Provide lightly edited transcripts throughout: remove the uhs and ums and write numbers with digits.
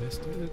Missed it.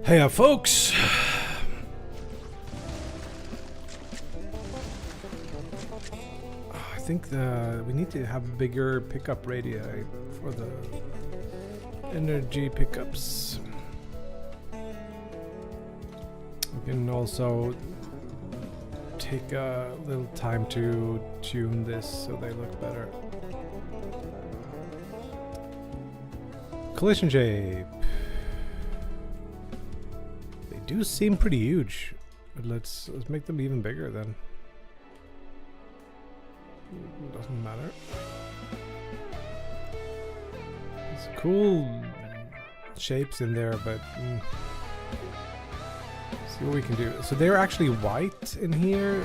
Hey, folks. I think we need to have bigger pickup radii for the energy pickups. We can also take a little time to tune this so they look better. Collision shape. They do seem pretty huge, but let's make them even bigger then. Doesn't matter. It's cool shapes in there, but see what we can do. So they're actually white in here.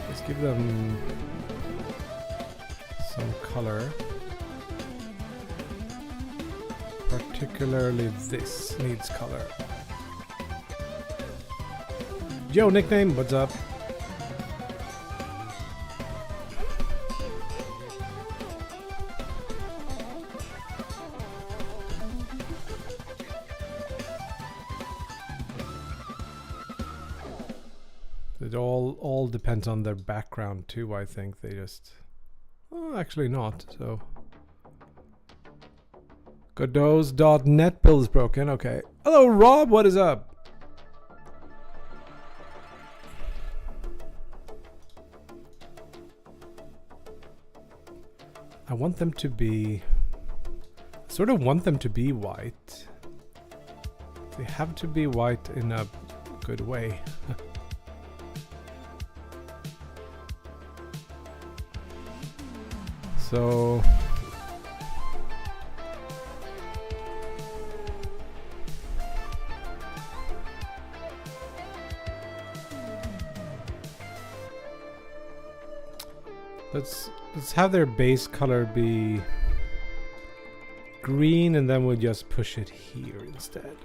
Let's give them some color. Particularly this needs color. Yo, nickname, what's up? It all depends on their background too, I think. They just... Oh, actually not, so... Godot.net build is broken, okay. Hello Rob, what is up? I want them to be... sort of want them to be white. They have to be white in a good way. So... Let's have their base color be green, and then we'll just push it here instead.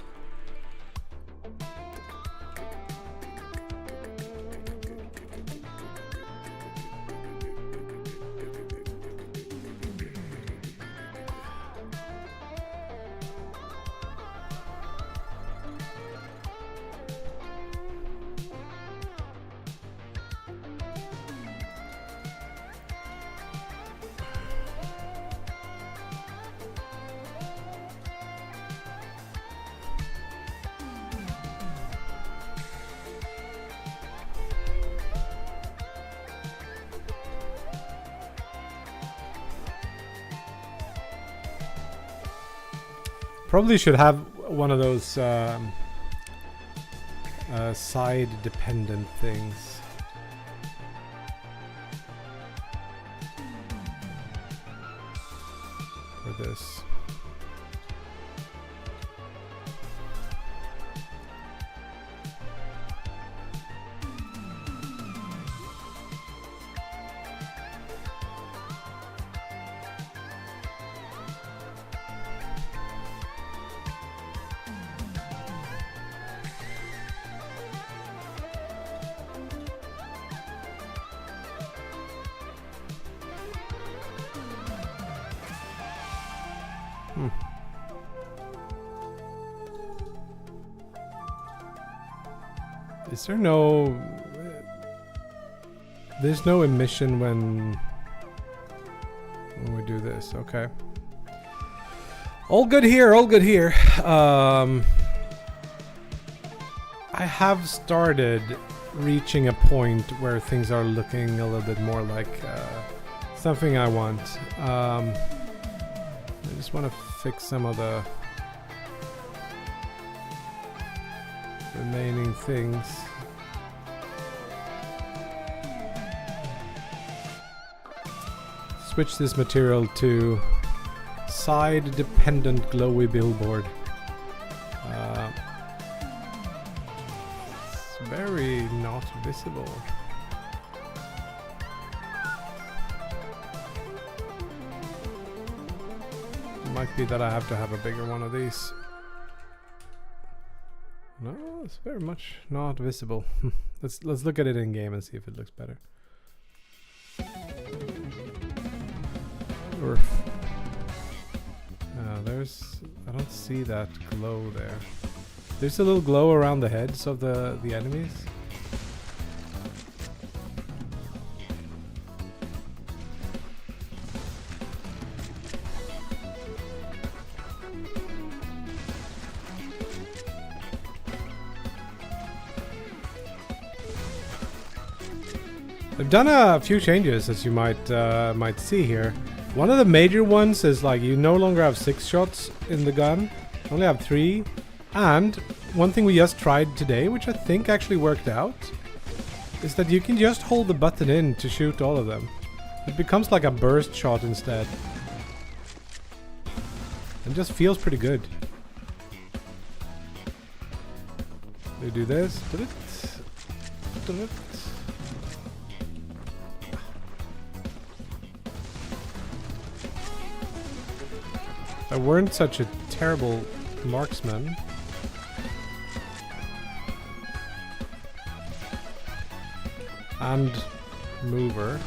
Probably should have one of those side dependent things. For this. Is there no... There's no emission when we do this, okay. All good here, all good here. I have started reaching a point where things are looking a little bit more like something I want. I just want to fix some of the remaining things. Switch this material to side dependent glowy billboard. It's very not visible. Might be that I have to have a bigger one of these. No, it's very much not visible. Let's look at it in game and see if it looks better. Or I don't see that glow there. There's a little glow around the heads of the enemies. They've done a few changes, as you might see here. One of the major ones is like you no longer have 6 shots in the gun, you only have 3. And one thing we just tried today, which I think actually worked out, is that you can just hold the button in to shoot all of them. It becomes like a burst shot instead. It just feels pretty good. They do this. I weren't such a terrible marksman. And mover.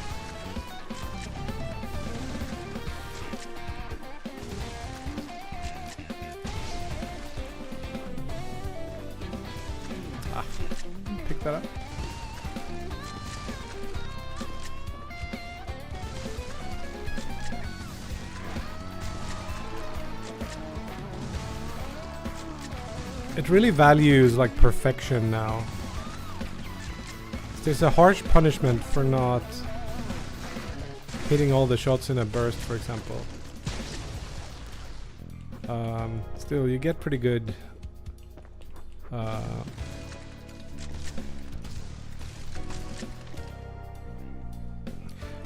Pick that up. It really values like perfection now. There's a harsh punishment for not hitting all the shots in a burst, for example. Still, you get pretty good.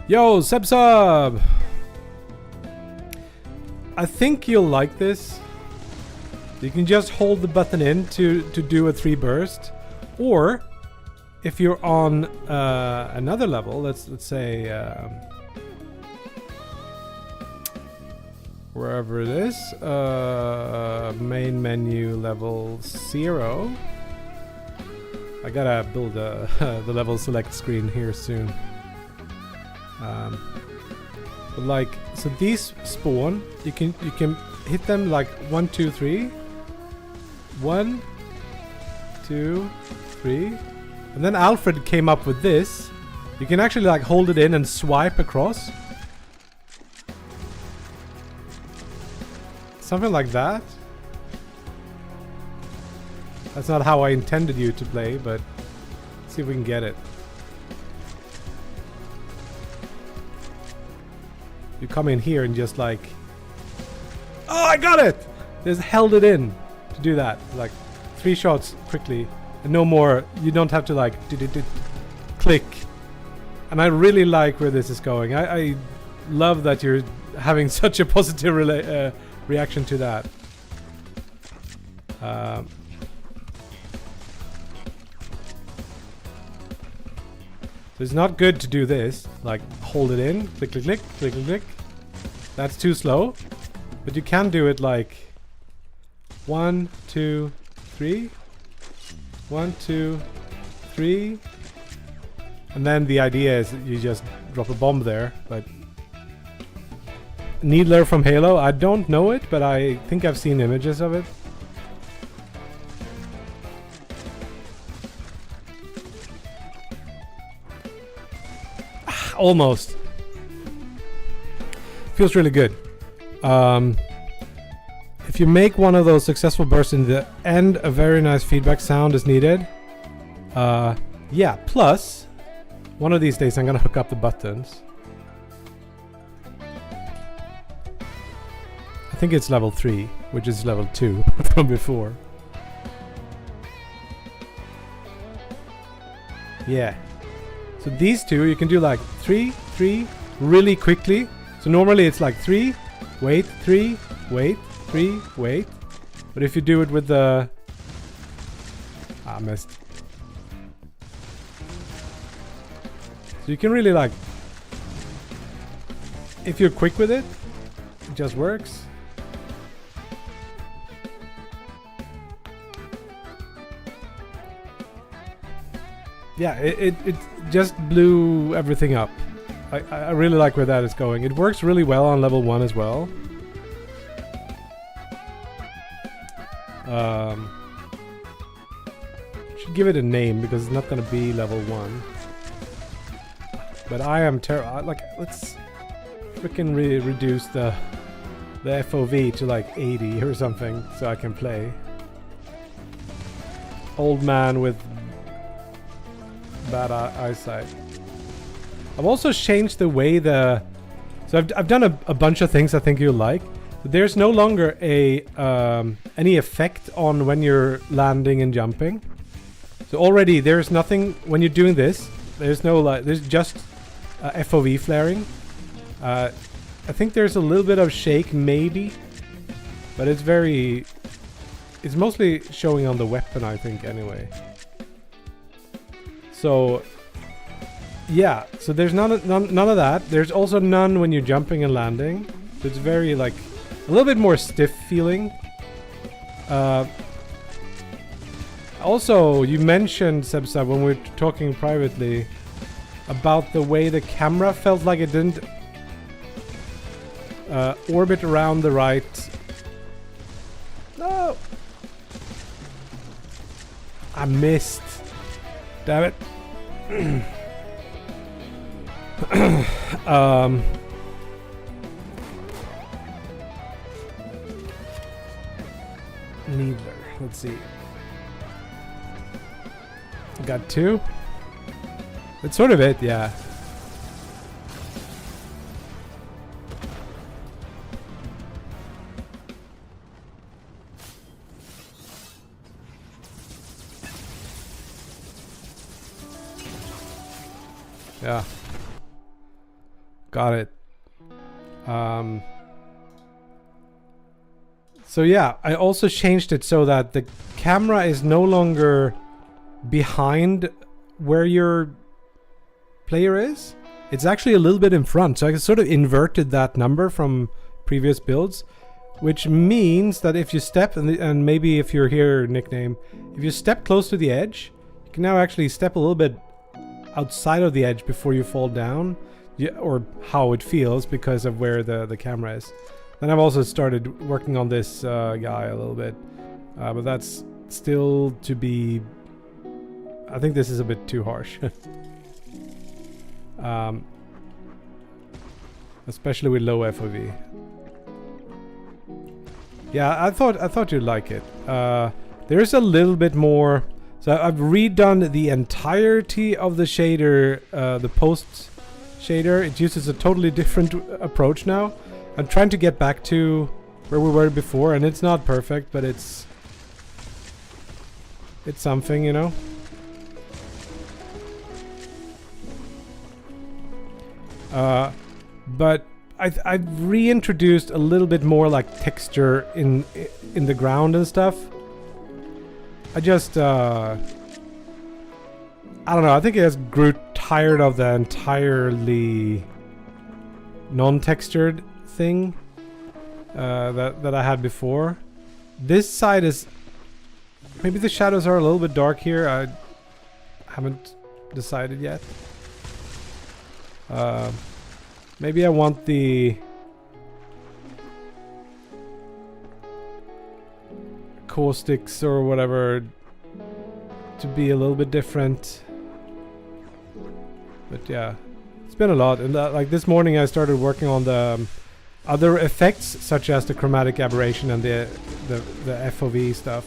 Yo, Sub! I think you'll like this. You can just hold the button in to do a 3 burst, or if you're on another level, let's say wherever it is, main menu level 0. I gotta build the level select screen here soon. But like, so these spawn. You can hit them like 1, 2, 3. 1, 2, 3. And then Alfred came up with this. You can actually like hold it in and swipe across. Something like that. That's not how I intended you to play, but let's see if we can get it. You come in here and just like... Oh, I got it! Just held it in. to do that. Like 3 shots quickly, and no more. You don't have to like click. And I really like where this is going. I love that you're having such a positive reaction to that. So it's not good to do this. Like hold it in, click, click, click, click, click, click. That's too slow. But you can do it like 1, 2, 3. 1, 2, 3. And then the idea is that you just drop a bomb there. But Needler from Halo, I don't know it, but I think I've seen images of it. Almost. Feels really good. If you make one of those successful bursts in the end, a very nice feedback sound is needed. Yeah, plus, one of these days I'm gonna hook up the buttons. I think it's level 3, which is level 2 from before. Yeah. So these two, you can do like 3, 3, really quickly. So normally it's like 3, wait, 3, wait, 3, wait. But if you do it with the... I missed. So you can really like... If you're quick with it, it just works. Yeah, it just blew everything up. I really like where that is going. It works really well on level 1 as well. Should give it a name because it's not gonna be level 1. But I am like, let's freaking reduce the FOV to like 80 or something so I can play. Old man with bad eyesight. I've also changed the way so I've done a bunch of things I think you'll like. But there's no longer any effect on when you're landing and jumping. So already there's nothing when you're doing this. There's no like. There's just FOV flaring. I think there's a little bit of shake maybe, but it's mostly showing on the weapon I think anyway. So yeah, so there's none of that. There's also none when you're jumping and landing. So it's very like a little bit more stiff feeling. Also, you mentioned Sebsa when we were talking privately about the way the camera felt like it didn't orbit around the right. No, I missed. Damn it. Needler. Let's see. Got 2. That's sort of it, yeah. Yeah. Got it. So yeah, I also changed it so that the camera is no longer behind where your player is. It's actually a little bit in front. So I sort of inverted that number from previous builds, which means that if you step, and maybe if you're here, nickname, if you step close to the edge, you can now actually step a little bit outside of the edge before you fall down. Yeah, or how it feels because of where the camera is. Then I've also started working on this guy a little bit, but that's still to be. I think this is a bit too harsh, especially with low FOV. Yeah, I thought you'd like it. There's a little bit more. So I've redone the entirety of the shader, the post shader. It uses a totally different approach now. I'm trying to get back to where we were before, and it's not perfect, but it's it's something, you know. But I've reintroduced a little bit more like texture in the ground and stuff. I just I don't know. I think I just grew tired of the entirely non-textured thing that I had before. This side is maybe the shadows are a little bit dark here. I haven't decided yet. Maybe I want the caustics or whatever to be a little bit different. But yeah, it's been a lot. And like this morning I started working on the other effects, such as the chromatic aberration and the FOV stuff.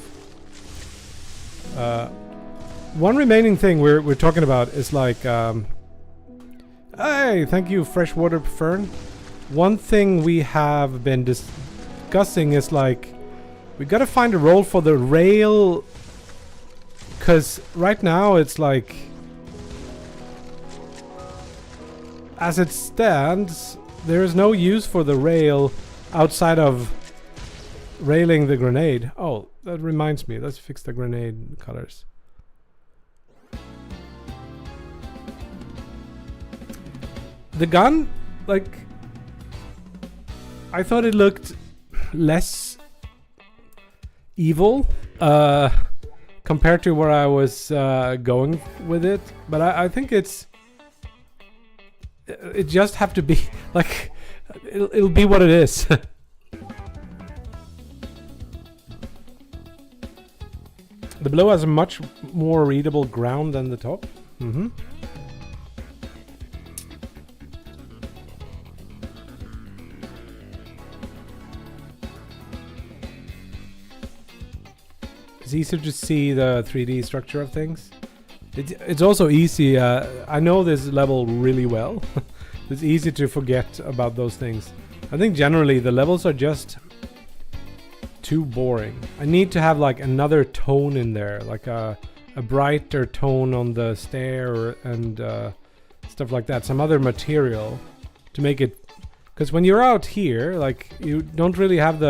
One remaining thing we're talking about is like hey, thank you, Freshwater Fern. One thing we have been discussing is like we gotta find a role for the rail, cause right now it's like as it stands there is no use for the rail outside of railing the grenade. Oh, that reminds me, let's fix the grenade colors. The gun, like, I thought it looked less evil compared to where I was going with it, but I think it just have to be like it'll be what it is. The below has a much more readable ground than the top. Mm-hmm. It's easier to see the 3D structure of things. It's also easy. I know this level really well. It's easy to forget about those things. I think generally the levels are just too boring. I need to have like another tone in there, like a brighter tone on the stair and stuff like that. Some other material to make it. Because when you're out here, like you don't really have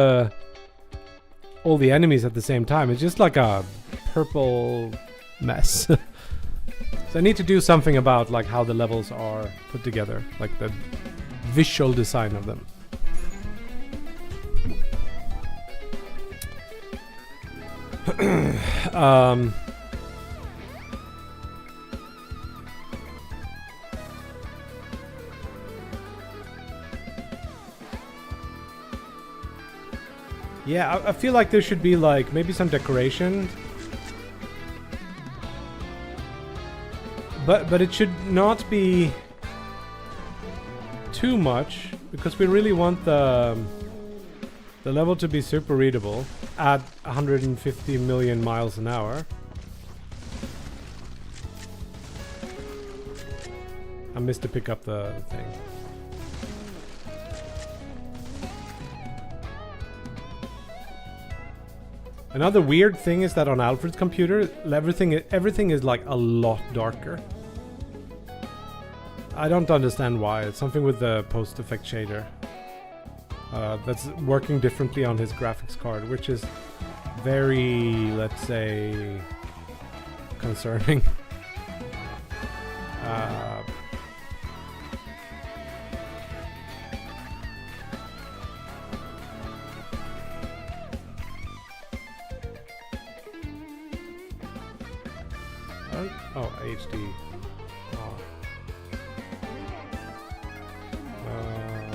all the enemies at the same time. It's just like a purple mess. So I need to do something about like how the levels are put together, like the visual design of them. Yeah, I feel like there should be like maybe some decoration, but it should not be too much, because we really want the level to be super readable at 150 million miles an hour. I missed to pick up the thing. Another weird thing is that on Alfred's computer, everything is like a lot darker. I don't understand why. It's something with the post-effect shader that's working differently on his graphics card, which is very, let's say, concerning. Oh, HD. Oh.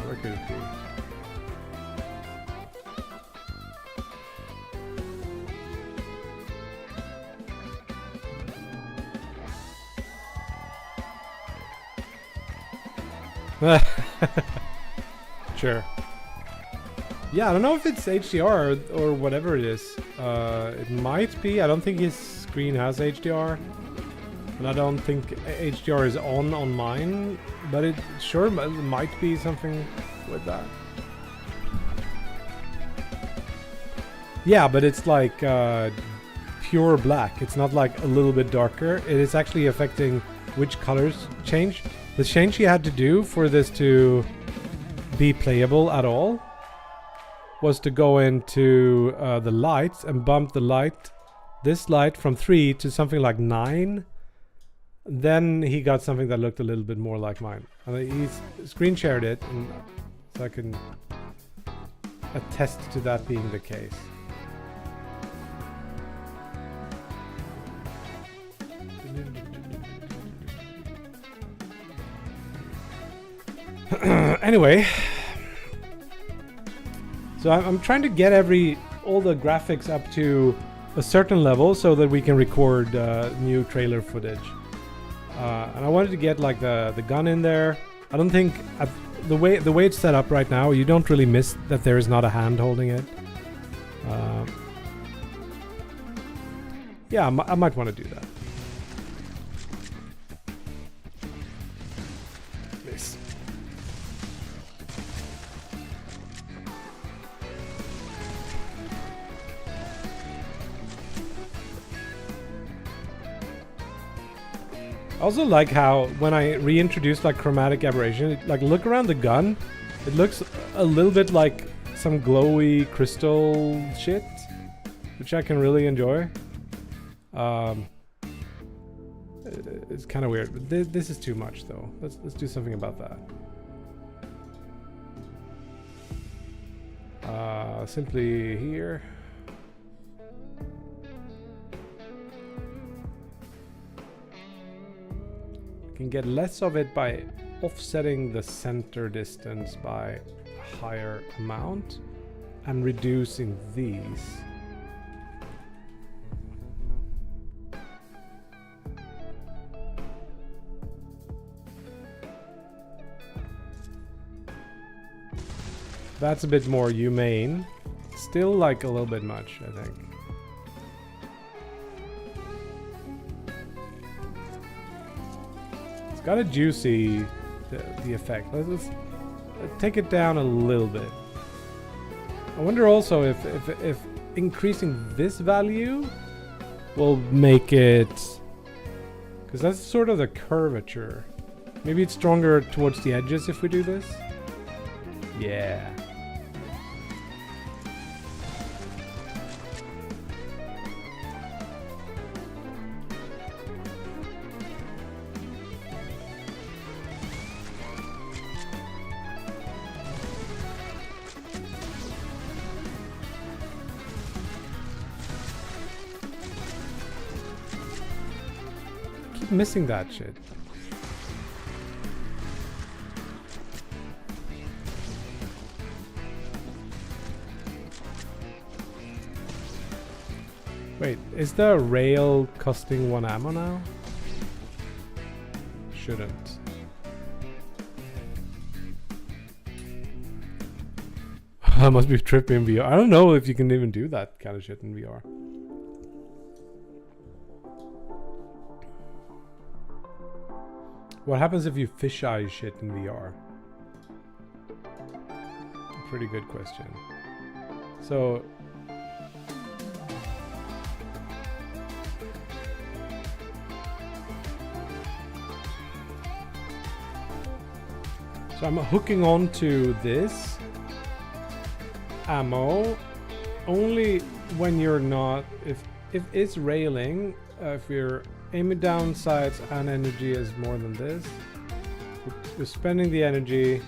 Where could it be? Sure. Yeah, I don't know if it's HDR or whatever it is. It might be. I don't think his screen has HDR. And I don't think HDR is on mine, but it sure might be something with that. Yeah, but it's like pure black. It's not like a little bit darker. It is actually affecting which colors change. The change you had to do for this to be playable at all was to go into the lights and bump this light from 3 to something like 9. Then he got something that looked a little bit more like mine. And he's screen shared it, and so I can attest to that being the case. Anyway, so I'm trying to get all the graphics up to a certain level so that we can record new trailer footage. And I wanted to get like the gun in there. I don't think the way it's set up right now, you don't really miss that there is not a hand holding it. Yeah, I might want to do that. This. I also like how when I reintroduce like chromatic aberration, like look around the gun, it looks a little bit like some glowy crystal shit, which I can really enjoy. It's kind of weird, but this is too much though. Let's do something about that. Simply here. Can get less of it by offsetting the center distance by a higher amount and reducing these. That's a bit more humane. Still like a little bit much, I think. It's got a juicy the effect. Let's take it down a little bit. I wonder also if increasing this value will make it, because that's sort of the curvature. Maybe it's stronger towards the edges if we do this. Yeah. Keep missing that shit. Wait, is the rail costing 1 ammo now? Shouldn't. I must be tripping in VR. I don't know if you can even do that kind of shit in VR. What happens if you fisheye shit in VR? A pretty good question. So I'm hooking on to this ammo only when you're not, if it's railing, if you're aiming down sights and energy is more than this, we're spending the energy.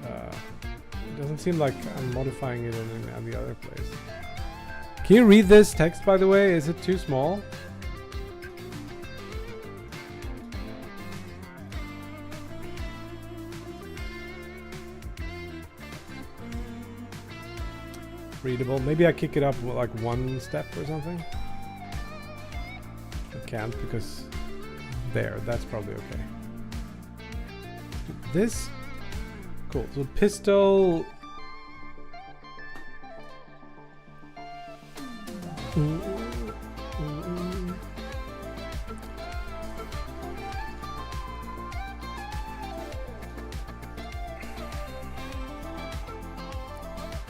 It doesn't seem like I'm modifying it in any other place. Can you read this text, by the way? Is it too small? Readable. Maybe I kick it up like 1 step or something. I can't because there, that's probably okay. This, cool. So pistol.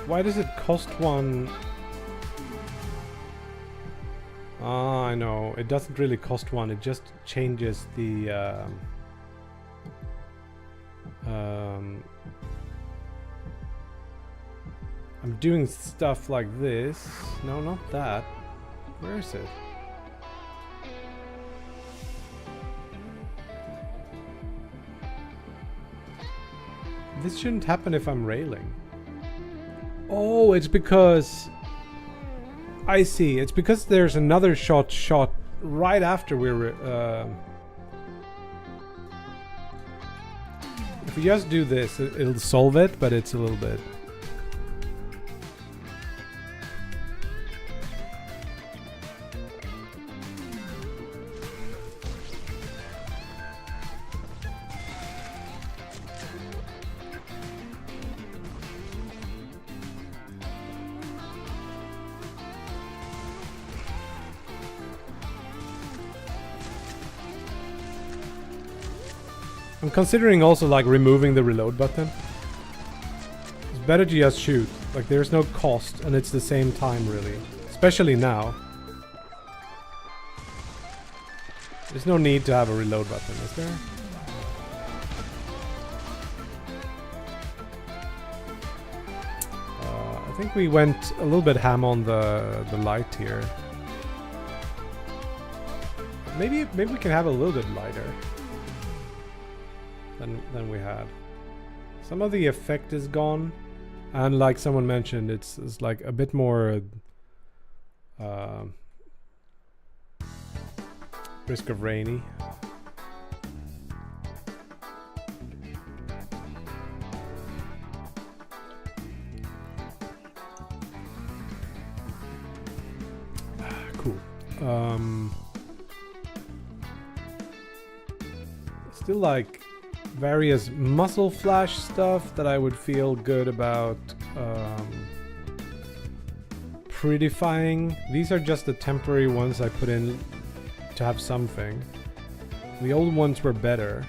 Why does it cost 1 Ah, I know. It doesn't really cost one. It just changes the... I'm doing stuff like this. No, not that. Where is it? This shouldn't happen if I'm railing. Oh, it's because... I see. It's because there's another shot right after we're... if we just do this, it'll solve it, but it's a little bit... I'm considering also like removing the reload button. It's better to just shoot. Like there's no cost and it's the same time really. Especially now. There's no need to have a reload button, is there? I think we went a little bit ham on the light here. Maybe we can have a little bit lighter than we had. Some of the effect is gone, and like someone mentioned, it's like a bit more risk of rainy. Cool. Still like various muzzle flash stuff that I would feel good about prettifying. These are just the temporary ones I put in to have something. The old ones were better.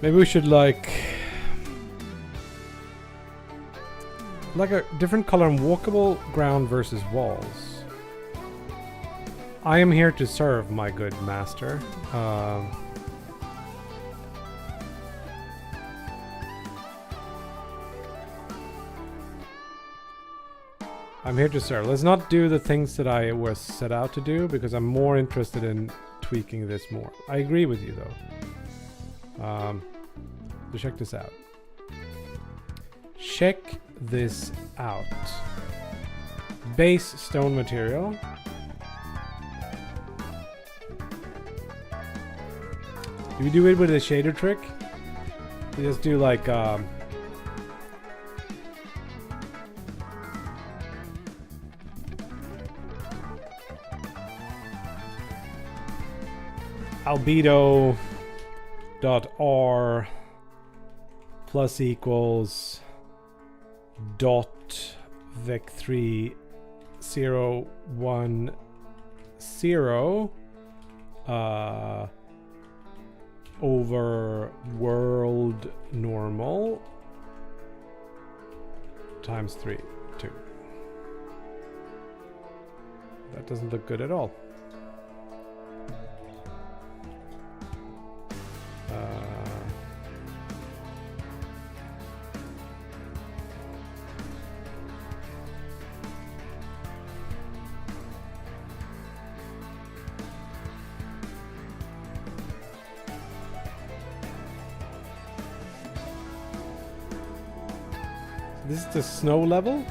Maybe we should like a different color on walkable ground versus walls. I am here to serve, my good master. I'm here to serve. Let's not do the things that I was set out to do because I'm more interested in tweaking this more. I agree with you though. So check this out. Check this out. Base stone material. Do we do it with a shader trick? We just do like albedo dot r plus equals dot vec3 0 1 0 over world normal times 3 2. That doesn't look good at all. This is the snow level.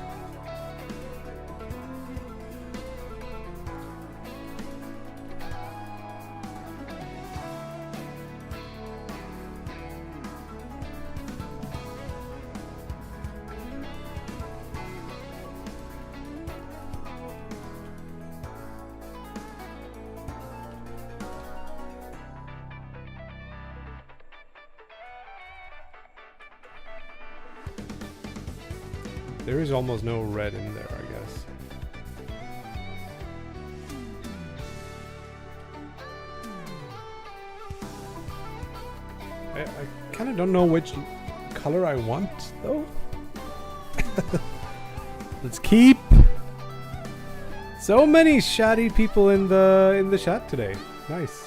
There is almost no red in there, I guess. I kind of don't know which color I want, though. Let's keep. So many chatty people in the chat today. Nice.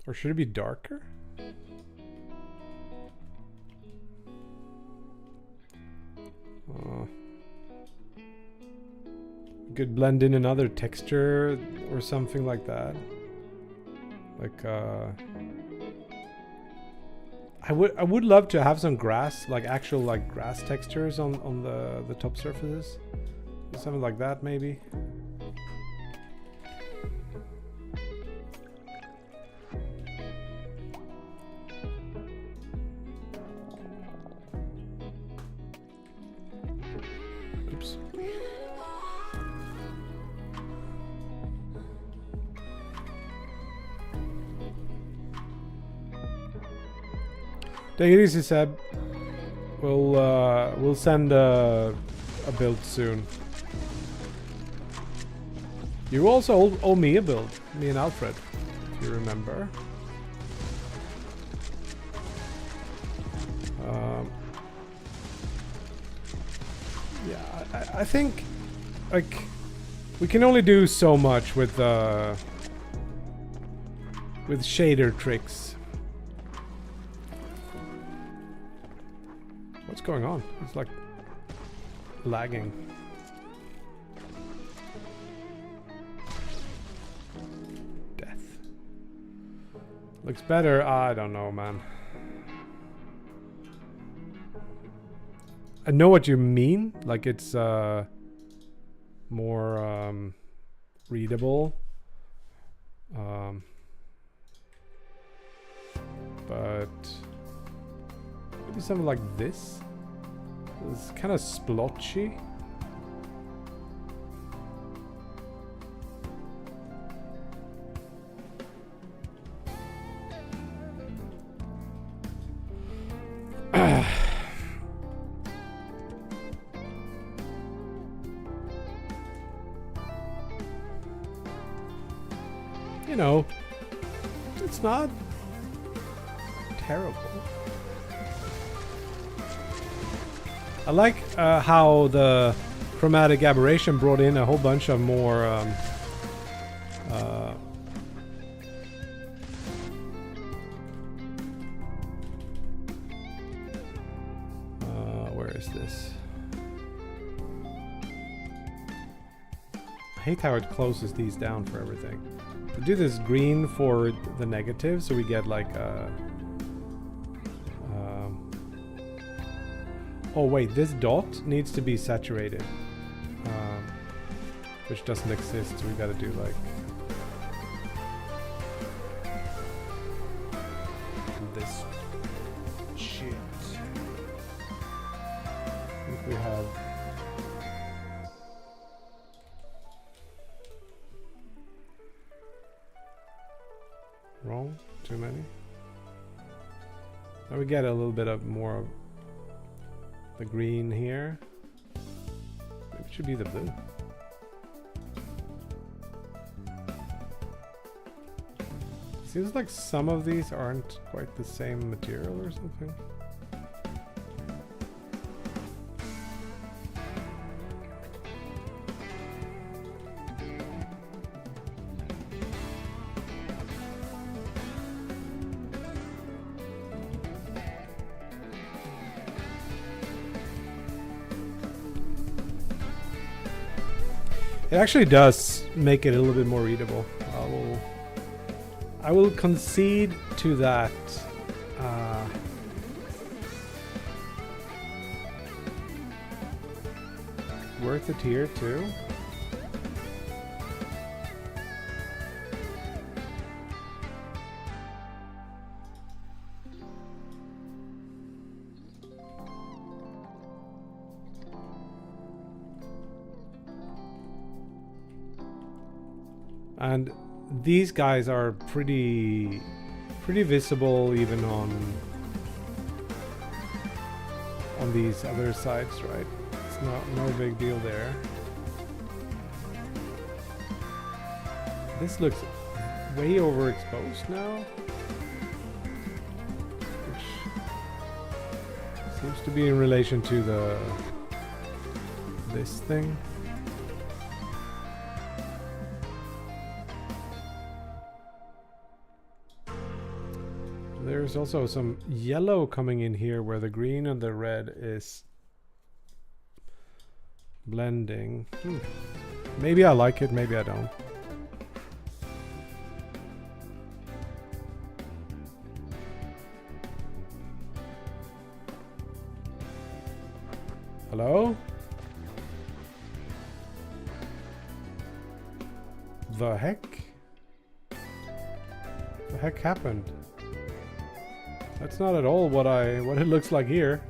Or should it be darker? Could blend in another texture or something like that. Like I would love to have some grass, like actual like grass textures on the top surfaces. Something like that maybe. Oops. Take it easy, Seb. We'll send a build soon. You also owe me a build, me and Alfred, if you remember. Yeah, I think like we can only do so much with shader tricks. What's going on? It's like lagging. Death. Looks better. I don't know, man. I know what you mean. Like it's more readable. But maybe something like this. It's kind of splotchy. You know, it's not terrible. I like how the chromatic aberration brought in a whole bunch of more where is this? I hate how it closes these down for everything. We do this green for the negative, so we get like a oh wait, this dot needs to be saturated, which doesn't exist, so we gotta do like this shit. I think we have wrong, too many. Now we get a little bit of more of the green here. Maybe it should be the blue. Seems like some of these aren't quite the same material or something. It actually does make it a little bit more readable. I will concede to that. Worth it here too. And these guys are pretty visible even on these other sides, right? It's no big deal there. This looks way overexposed now, which seems to be in relation to this thing. There's also some yellow coming in here where the green and the red is blending. Maybe I like it, maybe I don't. Hello? The heck? The heck happened? That's not at all what it looks like here.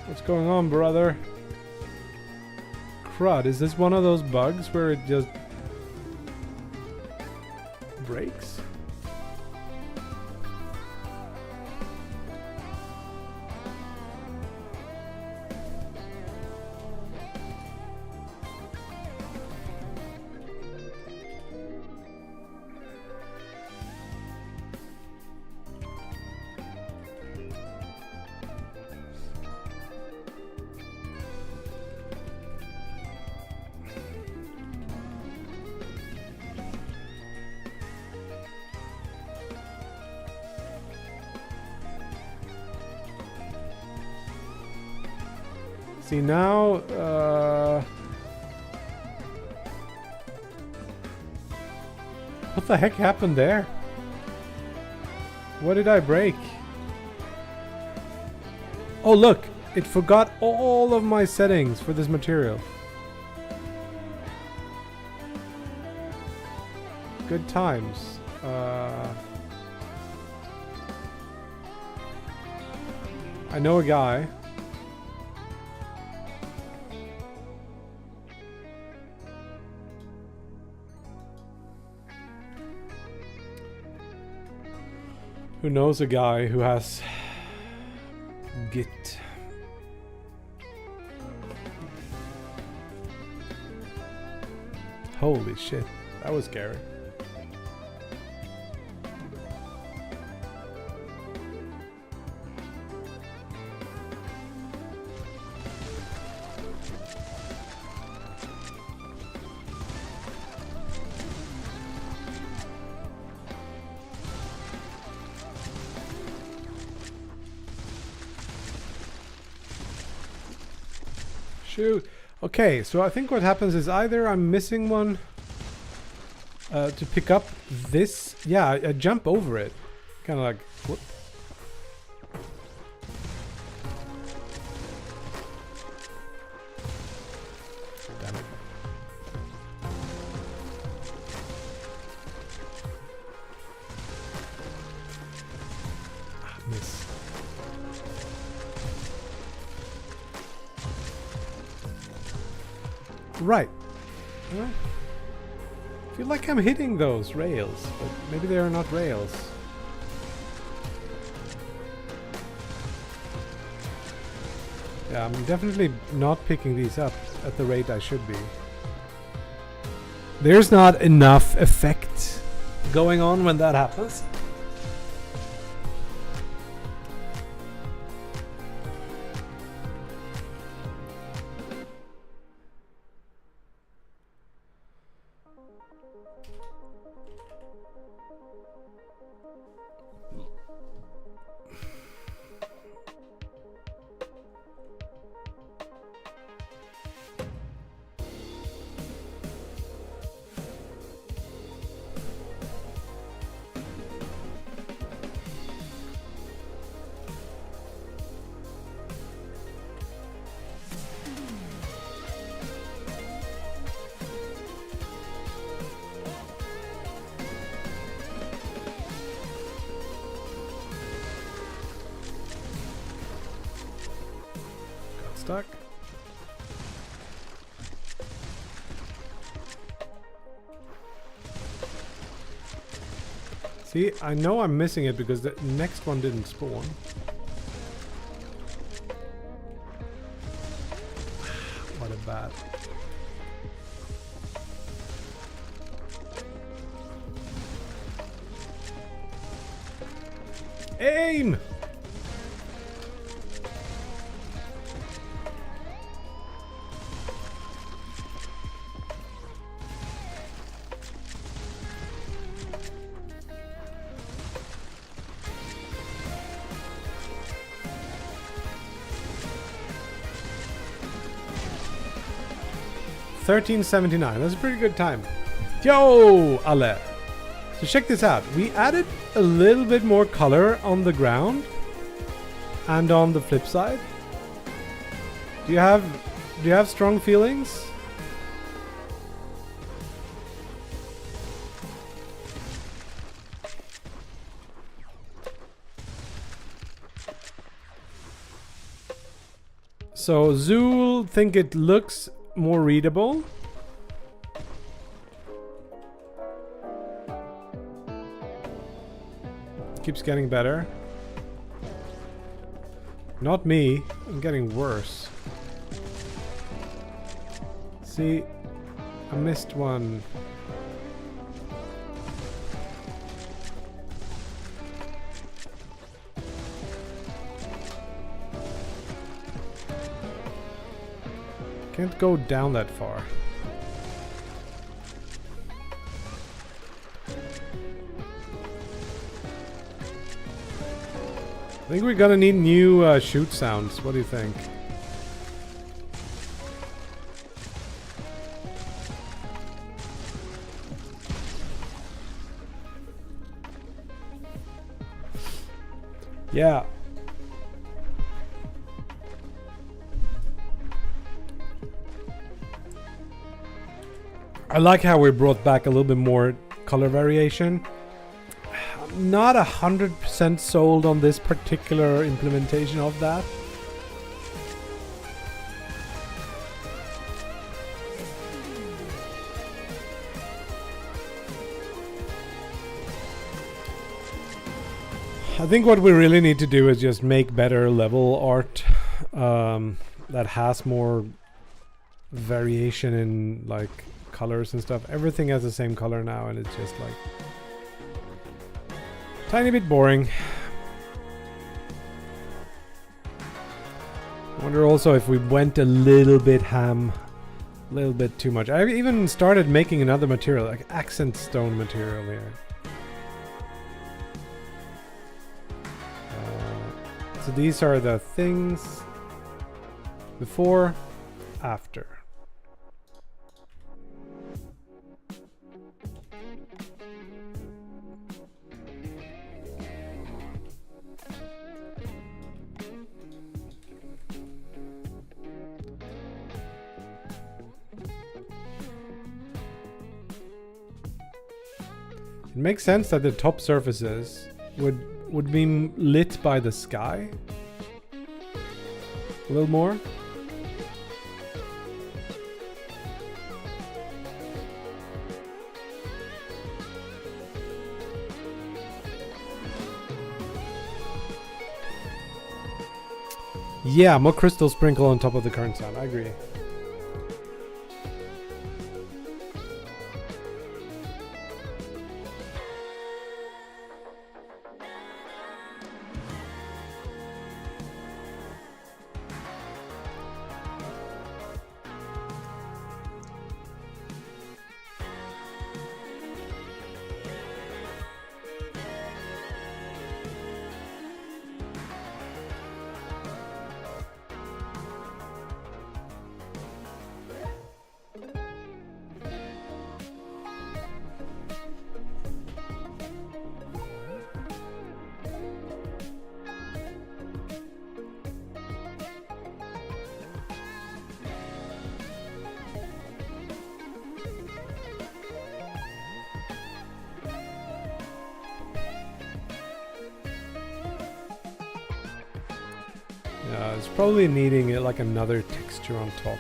What's going on, brother? Crud, is this one of those bugs where it just breaks? See now, what the heck happened there? What did I break? Oh look, it forgot all of my settings for this material. Good times. I know a guy. Who knows a guy who has Git. Holy shit, that was scary. Shoot. Okay, so I think what happens is either I'm missing one to pick up this. Yeah, I jump over it. Kind of like, whoop. Damn it. Ah, miss. Right. I feel like I'm hitting those rails, but maybe they are not rails. Yeah, I'm definitely not picking these up at the rate I should be. There's not enough effect going on when that happens. stuck. See, I know I'm missing it because the next one didn't spawn. What a bad. Aim! $13.79. That's a pretty good time. Yo, alle. So check this out. We added a little bit more color on the ground and on the flip side. Do you have strong feelings? So Zool think it looks more readable. Keeps getting better. Not me. I'm getting worse. See, I missed one. Can't go down that far. I think we're gonna need new shoot sounds. What do you think? Yeah. I like how we brought back a little bit more color variation. I'm not 100% sold on this particular implementation of that. I think what we really need to do is just make better level art that has more variation in like colors and stuff. Everything has the same color now and it's just like tiny bit boring. I wonder also if we went a little bit ham, a little bit too much. I've even started making another material, like accent stone material here. So these are the things before, after. It makes sense that the top surfaces would be lit by the sky a little more. Yeah, more crystal sprinkle on top of the current sound. I agree. It's probably needing it like another texture on top.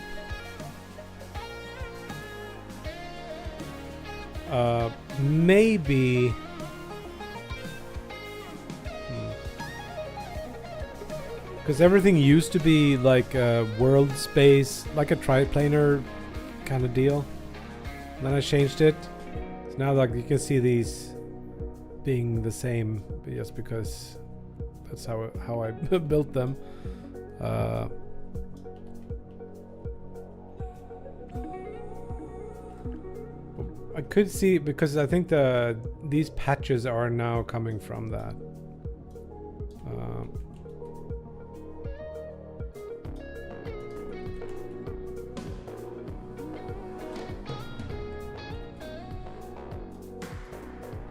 Maybe. Because everything used to be like a world space, like a triplanar kind of deal. And then I changed it. So now like you can see these being the same just because that's how I built them. I could see because I think these patches are now coming from that.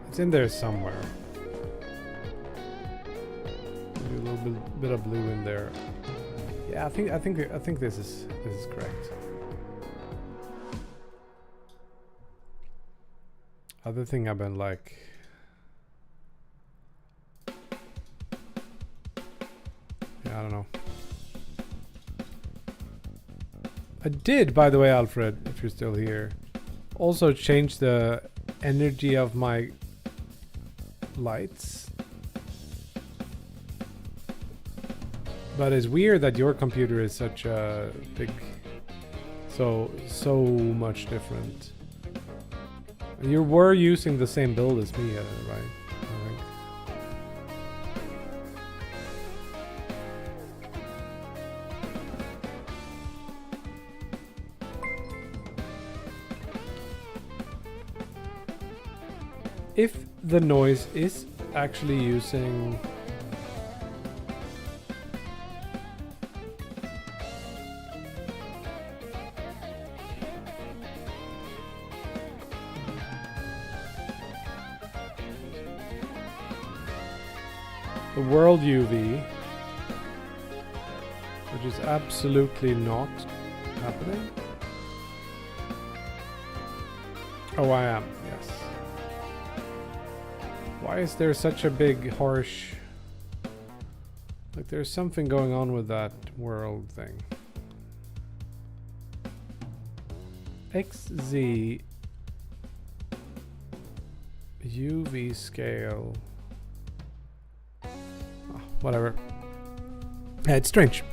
It's in there somewhere. Maybe a little bit of blue in there. Yeah, I think this is correct. Other thing I've been like. Yeah, I don't know. I did, by the way, Alfred, if you're still here, also change the energy of my lights. But it's weird that your computer is such a big, so much different. You were using the same build as me, right? I think. If the noise is actually using the world UV, which is absolutely not happening. Oh, I am, yes. Why is there such a big harsh... Like there's something going on with that world thing. XZ UV scale. Oh, whatever. Yeah, it's strange.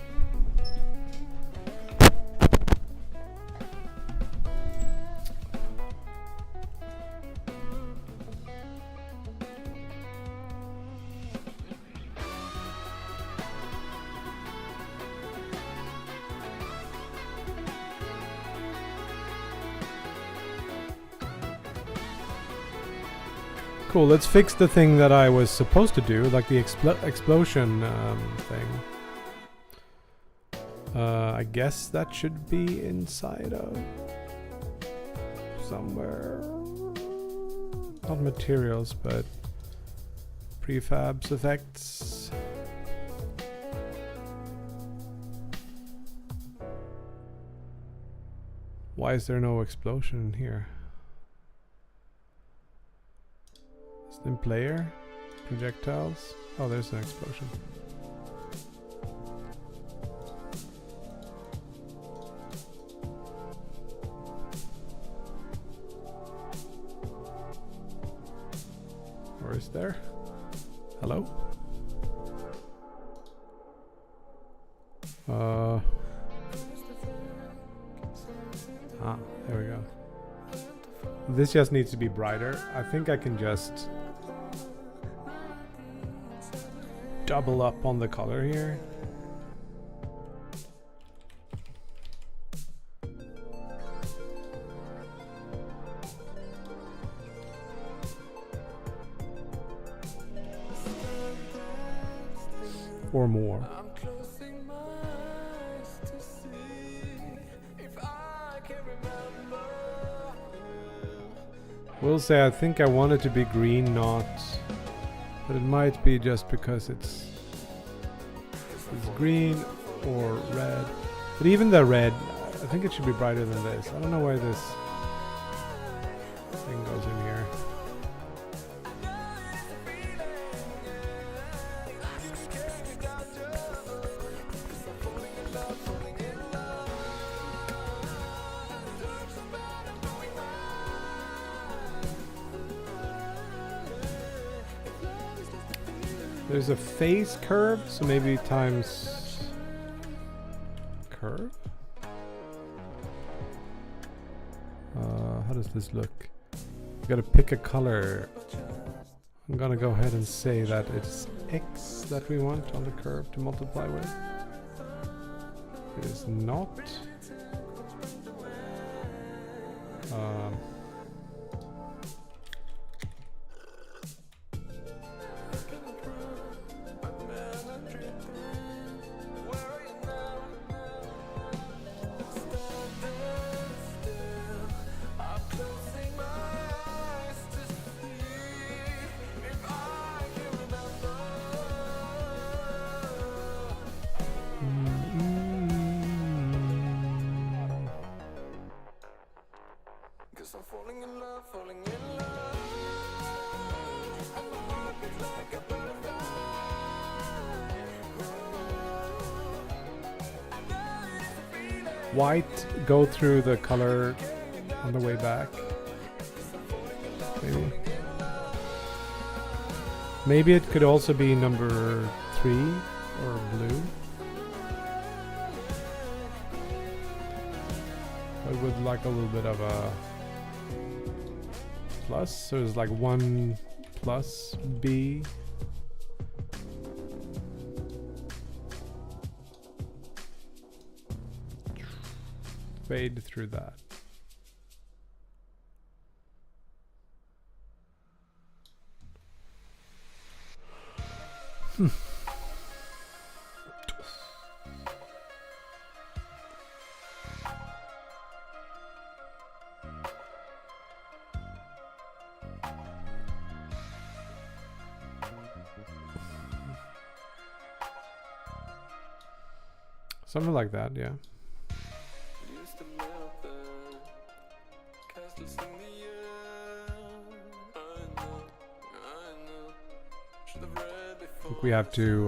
Cool, let's fix the thing that I was supposed to do, like the explosion thing. I guess that should be inside of somewhere. Not materials, but prefabs effects. Why is there no explosion in here? In player, projectiles. Oh, there's an explosion. Or is there? Hello? There we go. This just needs to be brighter. I think I can just double up on the color here. Or more. Will say I think I want it to be green, not, but it might be just because it's green or red. But even the red, I think it should be brighter than this. I don't know why this thing goes in here. There's a face curve, so maybe times curve? How does this look? You gotta pick a color. I'm gonna go ahead and say that it's X that we want on the curve to multiply with. It is not. White, go through the color on the way back. Maybe it could also be number 3 or blue. But with like a little bit of a plus, so it's like 1 plus B. Fade through that. Something like that, yeah. I think we have to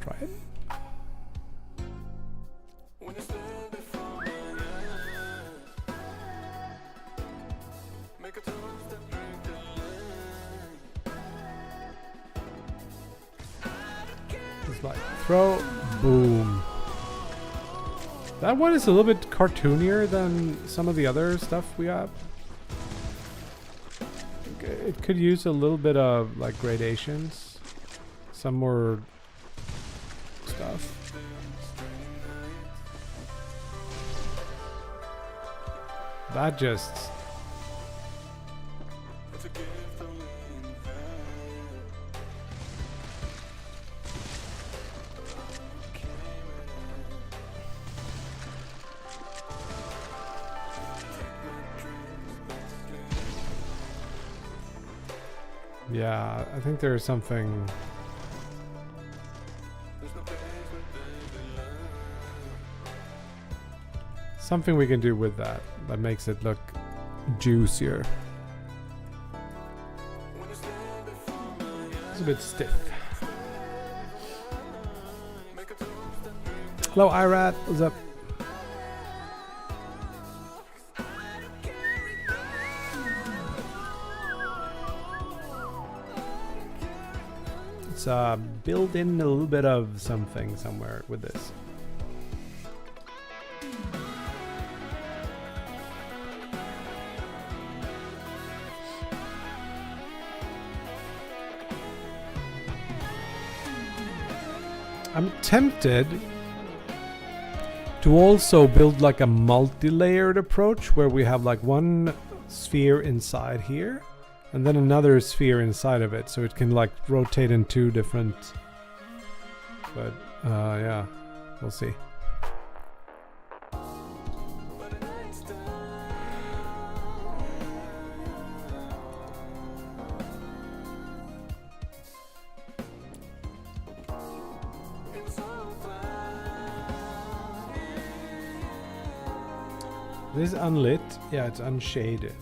try it. Just like throw, boom. That one is a little bit cartoonier than some of the other stuff we have. It could use a little bit of like gradations, some more stuff. That just... Yeah, I think there's something... Something we can do with that makes it look juicier. It's a bit stiff. Hello, Irad. What's up? Build in a little bit of something somewhere with this. I'm tempted to also build like a multi-layered approach where we have like one sphere inside here and then another sphere inside of it, so it can like rotate in two different, but yeah, we'll see. This is unlit, yeah, it's unshaded.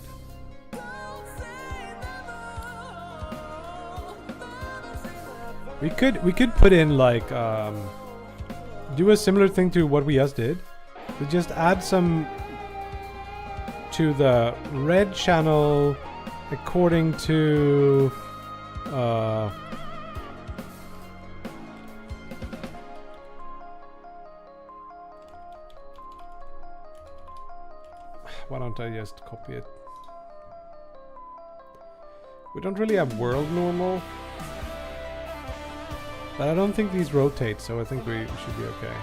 We could put in like do a similar thing to what we just did, We just add some to the red channel according to why don't I just copy it? We don't really have world normal, but I don't think these rotate, so I think we should be okay.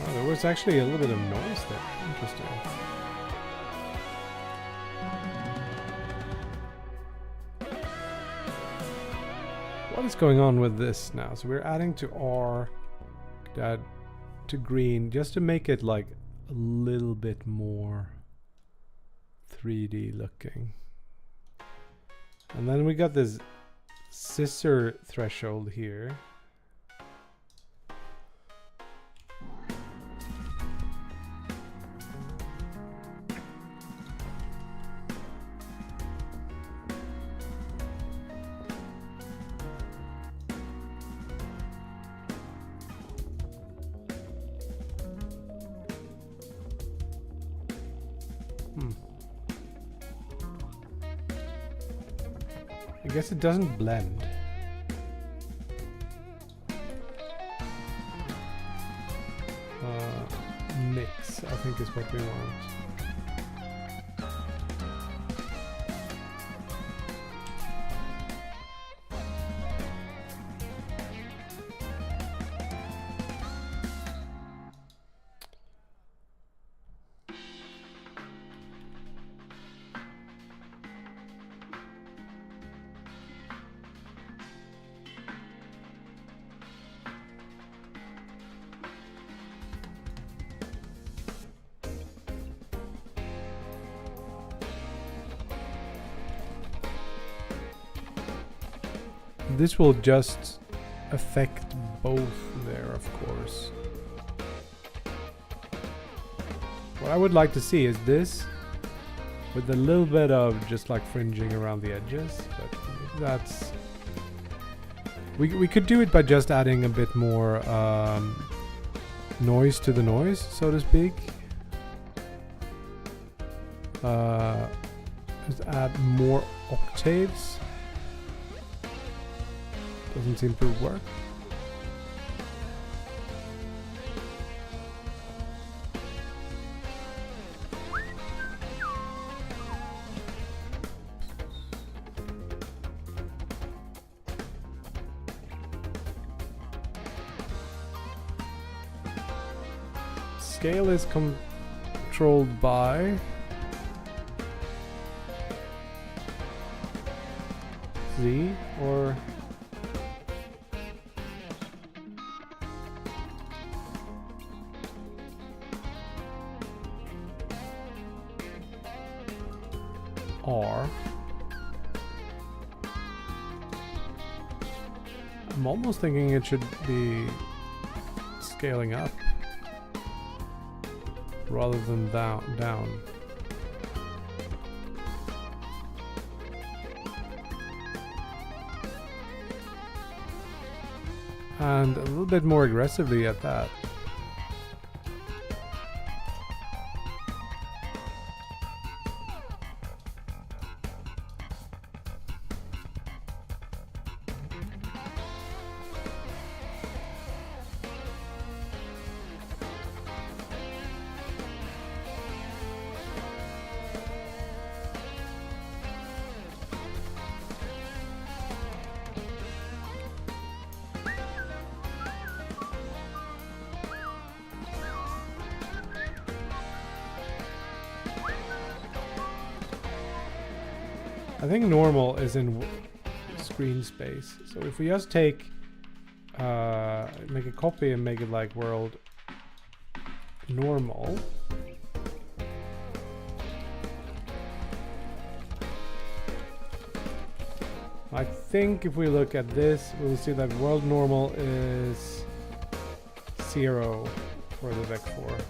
There was actually a little bit of noise there. Interesting. What is going on with this now? So we're adding to R, add to green, just to make it like a little bit more 3D looking. And then we got this scissor threshold here. I guess it doesn't blend. Mix, I think is what we want. This will just affect both there, of course. What I would like to see is this with a little bit of just like fringing around the edges, but that's... We could do it by just adding a bit more noise to the noise, so to speak. Just add more octaves. Doesn't seem to work. Scale is controlled by Z or R. I'm almost thinking it should be scaling up rather than down. And a little bit more aggressively at that. I think normal is in screen space. So if we just take, make a copy and make it like world normal. I think if we look at this, we'll see that world normal is 0 for the Vec4.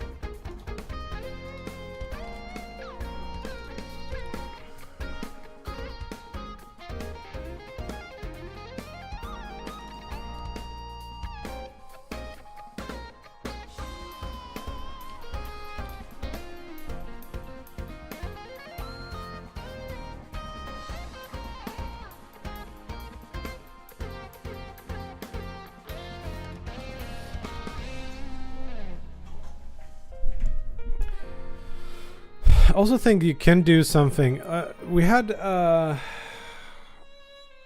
I also think you can do something. We had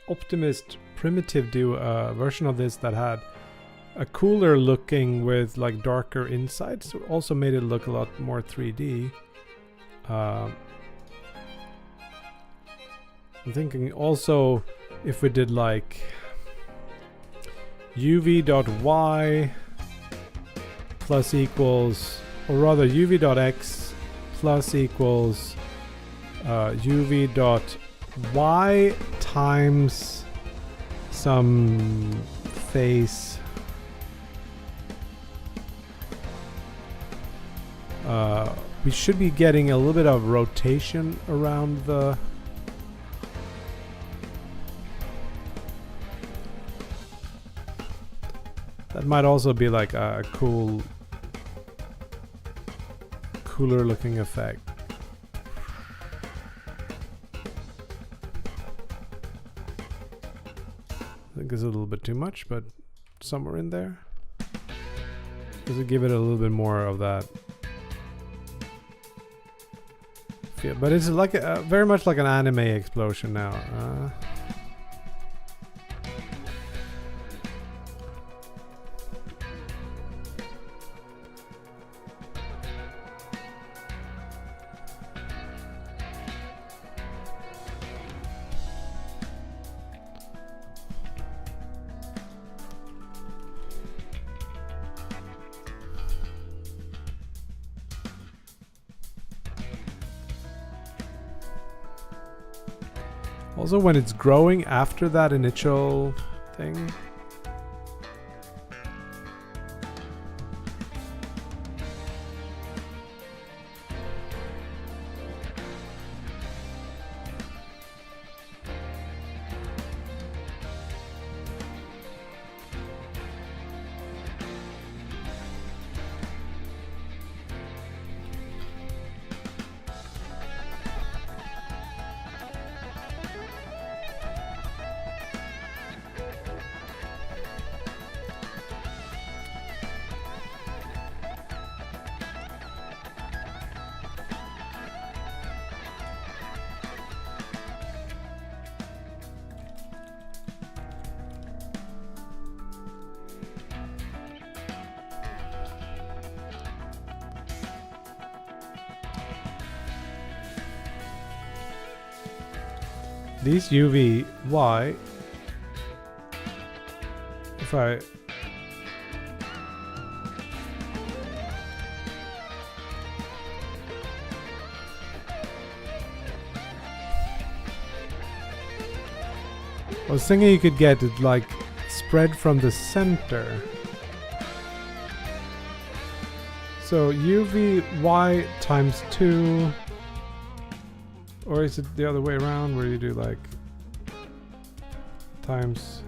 Optimist Primitive do a version of this that had a cooler looking with like darker insides. So also made it look a lot more 3D. I'm thinking also if we did like uv.y plus equals, or rather uv.x plus equals uv dot y times some face we should be getting a little bit of rotation around the that might also be like a cooler looking effect. I think it's a little bit too much, but somewhere in there. Does it give it a little bit more of that feel? But it's like very much like an anime explosion now. Also, when it's growing after that initial thing. These UV-Y, if I was thinking you could get it like spread from the center. So UV-Y times 2. Or is it the other way around where you do like times?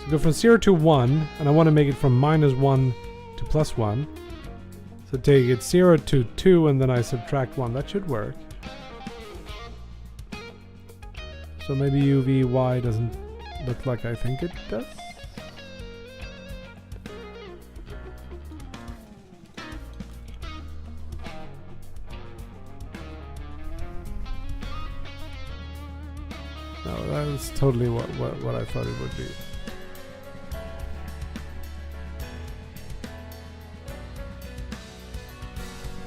So go from 0 to 1, and I want to make it from -1 to +1. So take it 0 to 2, and then I subtract 1. That should work. So maybe UVY doesn't look like I think it does. No, that was totally what I thought it would be.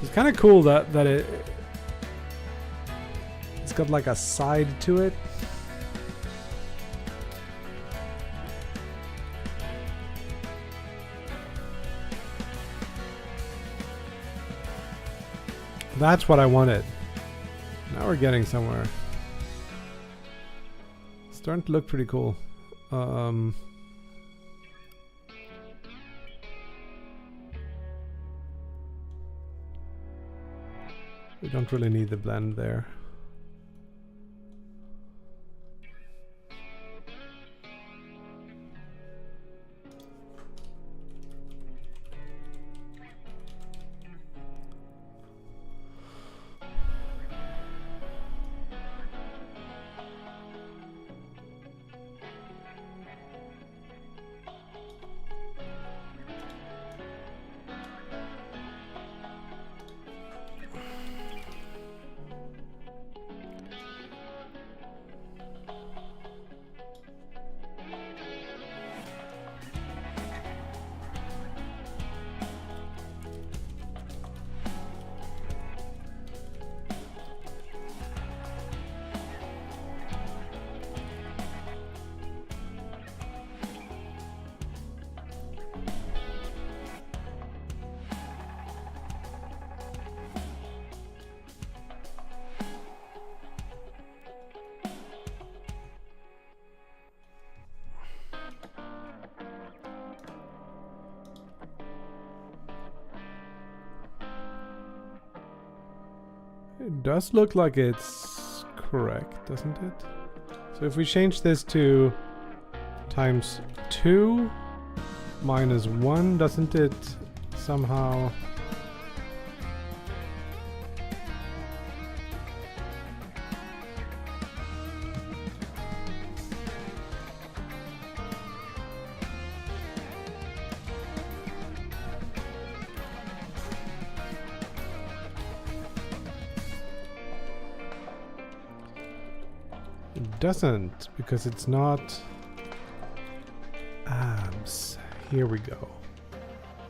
It's kind of cool that it's got like a side to it. That's what I wanted. Now we're getting somewhere. starting to look pretty cool. We don't really need the blend there. It does look like it's correct, doesn't it? So if we change this to times 2 minus 1, doesn't it somehow... It doesn't, because it's not abs. Here we go.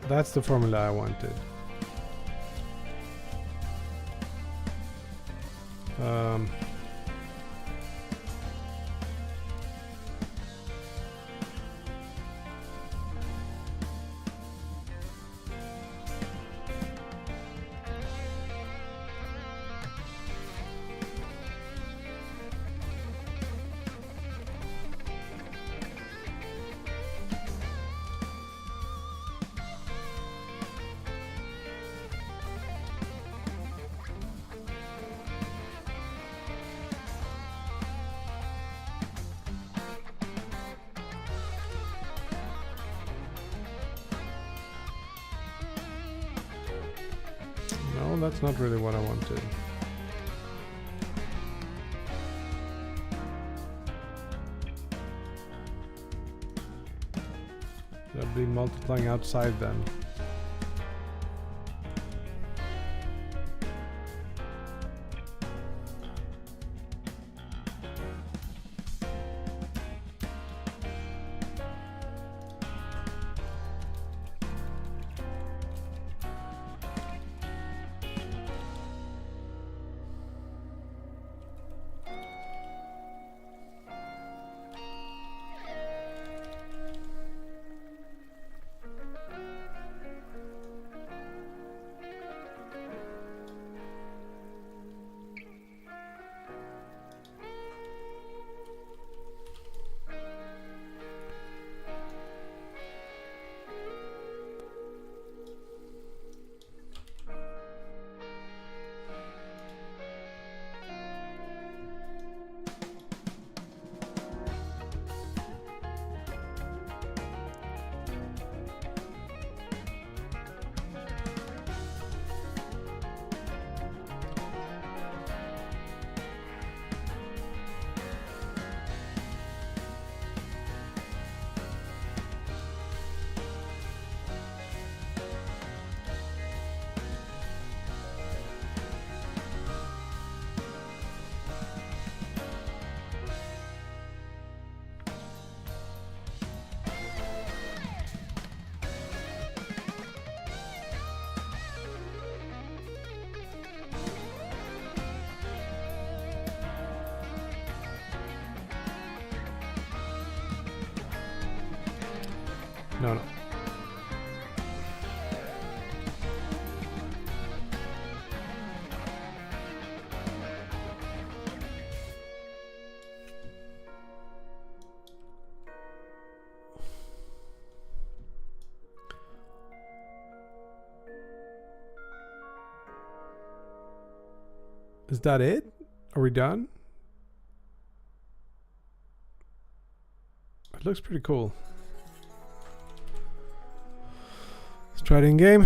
That's the formula I wanted. No, that's not really what I wanted. That'll be multiplying outside then. No, no. Is that it? Are we done? It looks pretty cool. Let's try it in game.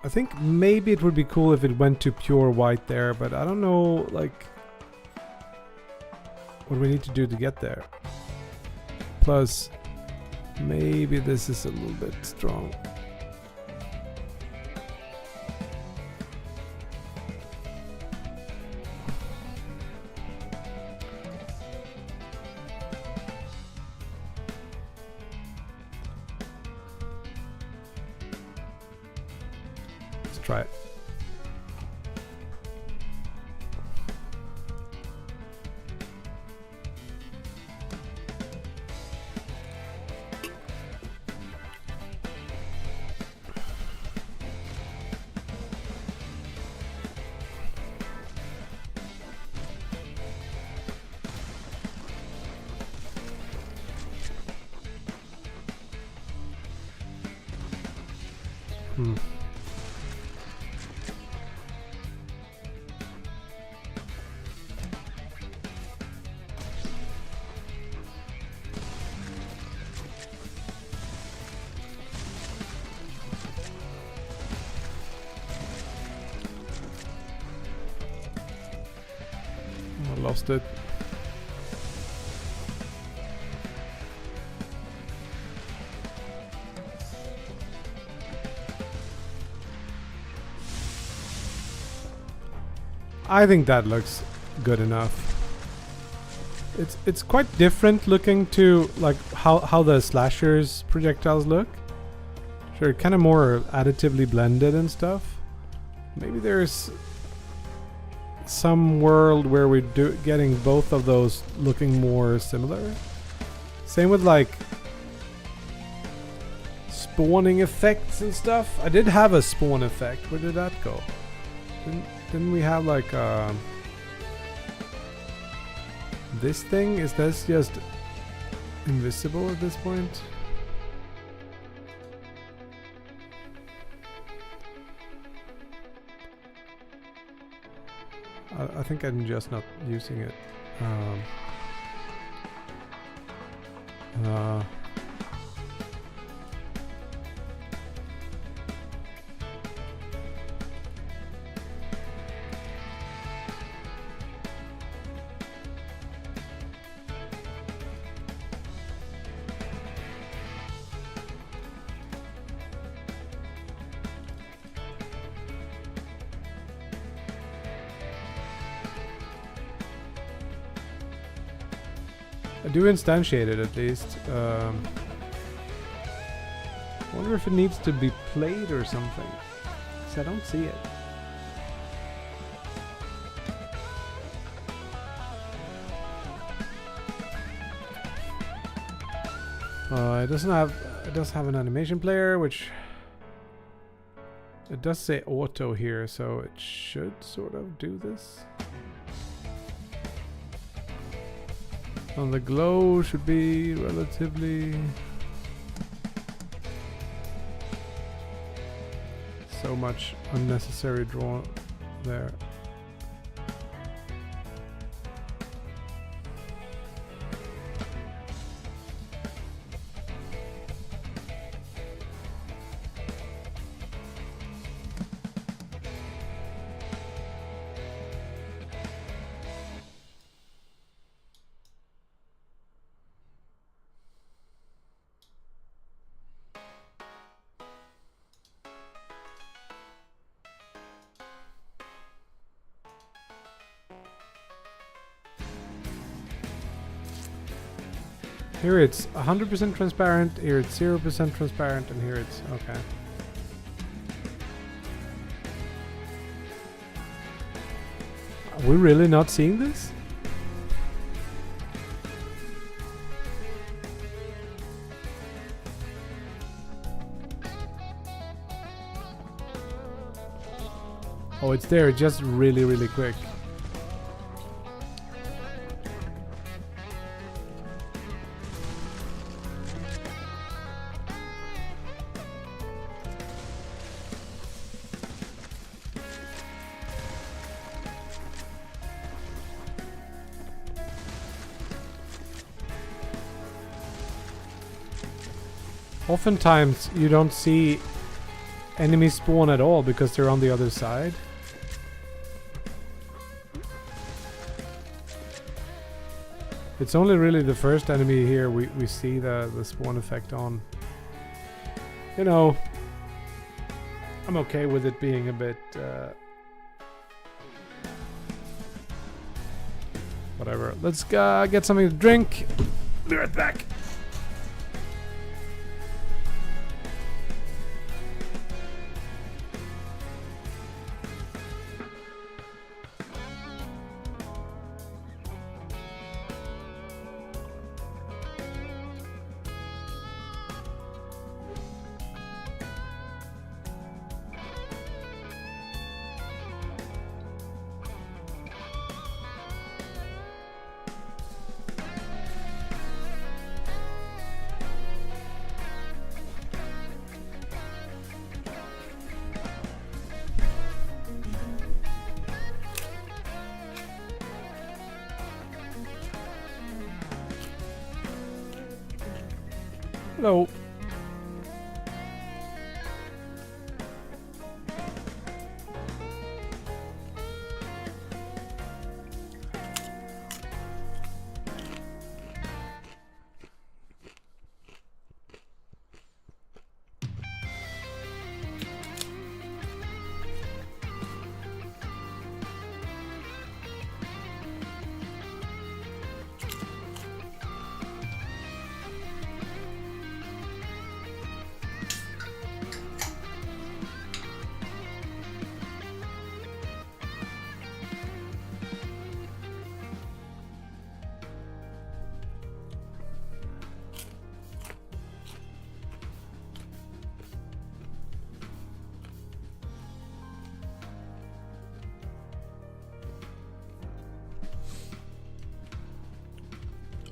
I think maybe it would be cool if it went to pure white there, but I don't know, like, what we need to do to get there. Plus, maybe this is a little bit strong. Try it. Lost it. I think that looks good enough. It's quite different looking to like how the slashers projectiles look. Sure, kind of more additively blended and stuff. Maybe there's some world where we're getting both of those looking more similar. Same with like spawning effects and stuff. I did have a spawn effect. Where did that go? Didn't we have like this thing? Is this just invisible at this point? I think I'm just not using it. I do instantiate it at least. Wonder if it needs to be played or something. 'Cause I don't see it. It doesn't have. It does have an animation player, which it does say auto here, so it should sort of do this. On the glow should be relatively so much unnecessary draw there. Here it's 100% transparent, here it's 0% transparent, and here it's okay. Are we really not seeing this? Oh, it's there, just really, really quick. Oftentimes you don't see enemies spawn at all because they're on the other side. It's only really the first enemy here we see the spawn effect on. You know, I'm okay with it being a bit whatever. Let's get something to drink. Be right back. Hello.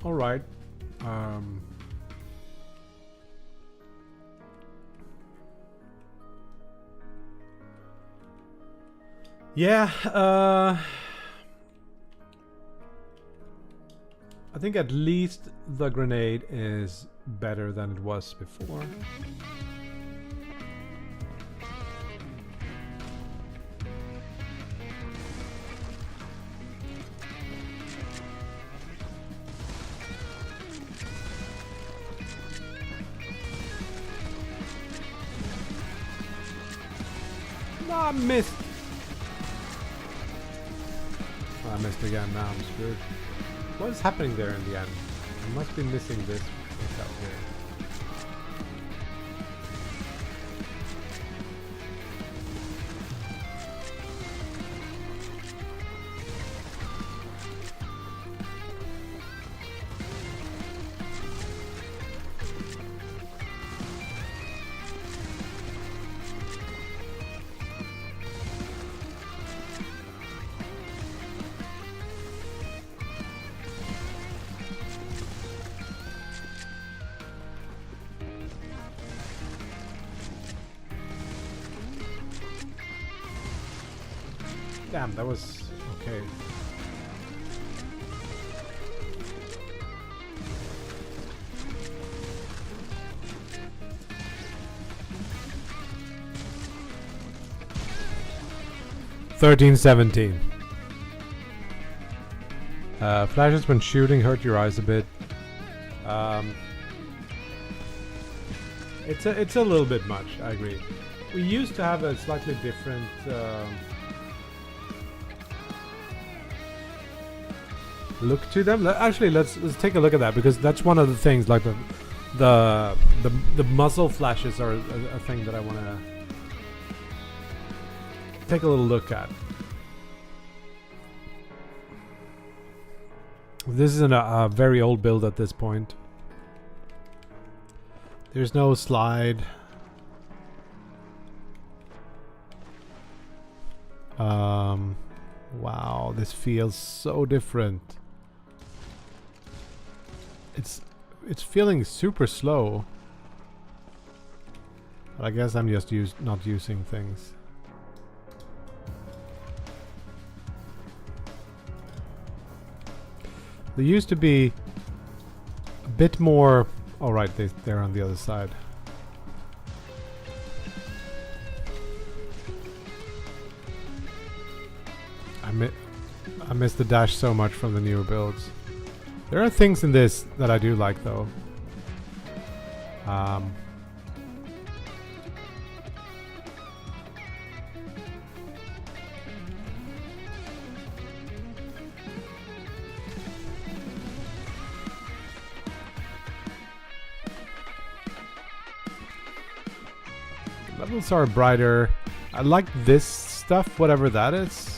All right. Yeah. I think at least the grenade is better than it was before. I missed. I missed again. Now I'm screwed. What is happening there in the end? I must be missing this out here. Damn, that was okay. $13.17. Flashes when shooting hurt your eyes a bit. It's a little bit much. I agree. We used to have a slightly different. Look to them. Actually, let's take a look at that, because that's one of the things. Like the muzzle flashes are a thing that I want to take a little look at. This is a very old build at this point. There's no slide. Wow, this feels so different. It's feeling super slow. But I guess I'm just not using things. There used to be a bit more. All right, they're on the other side. I miss the dash so much from the newer builds. There are things in this that I do like though. Levels are brighter. I like this stuff, whatever that is.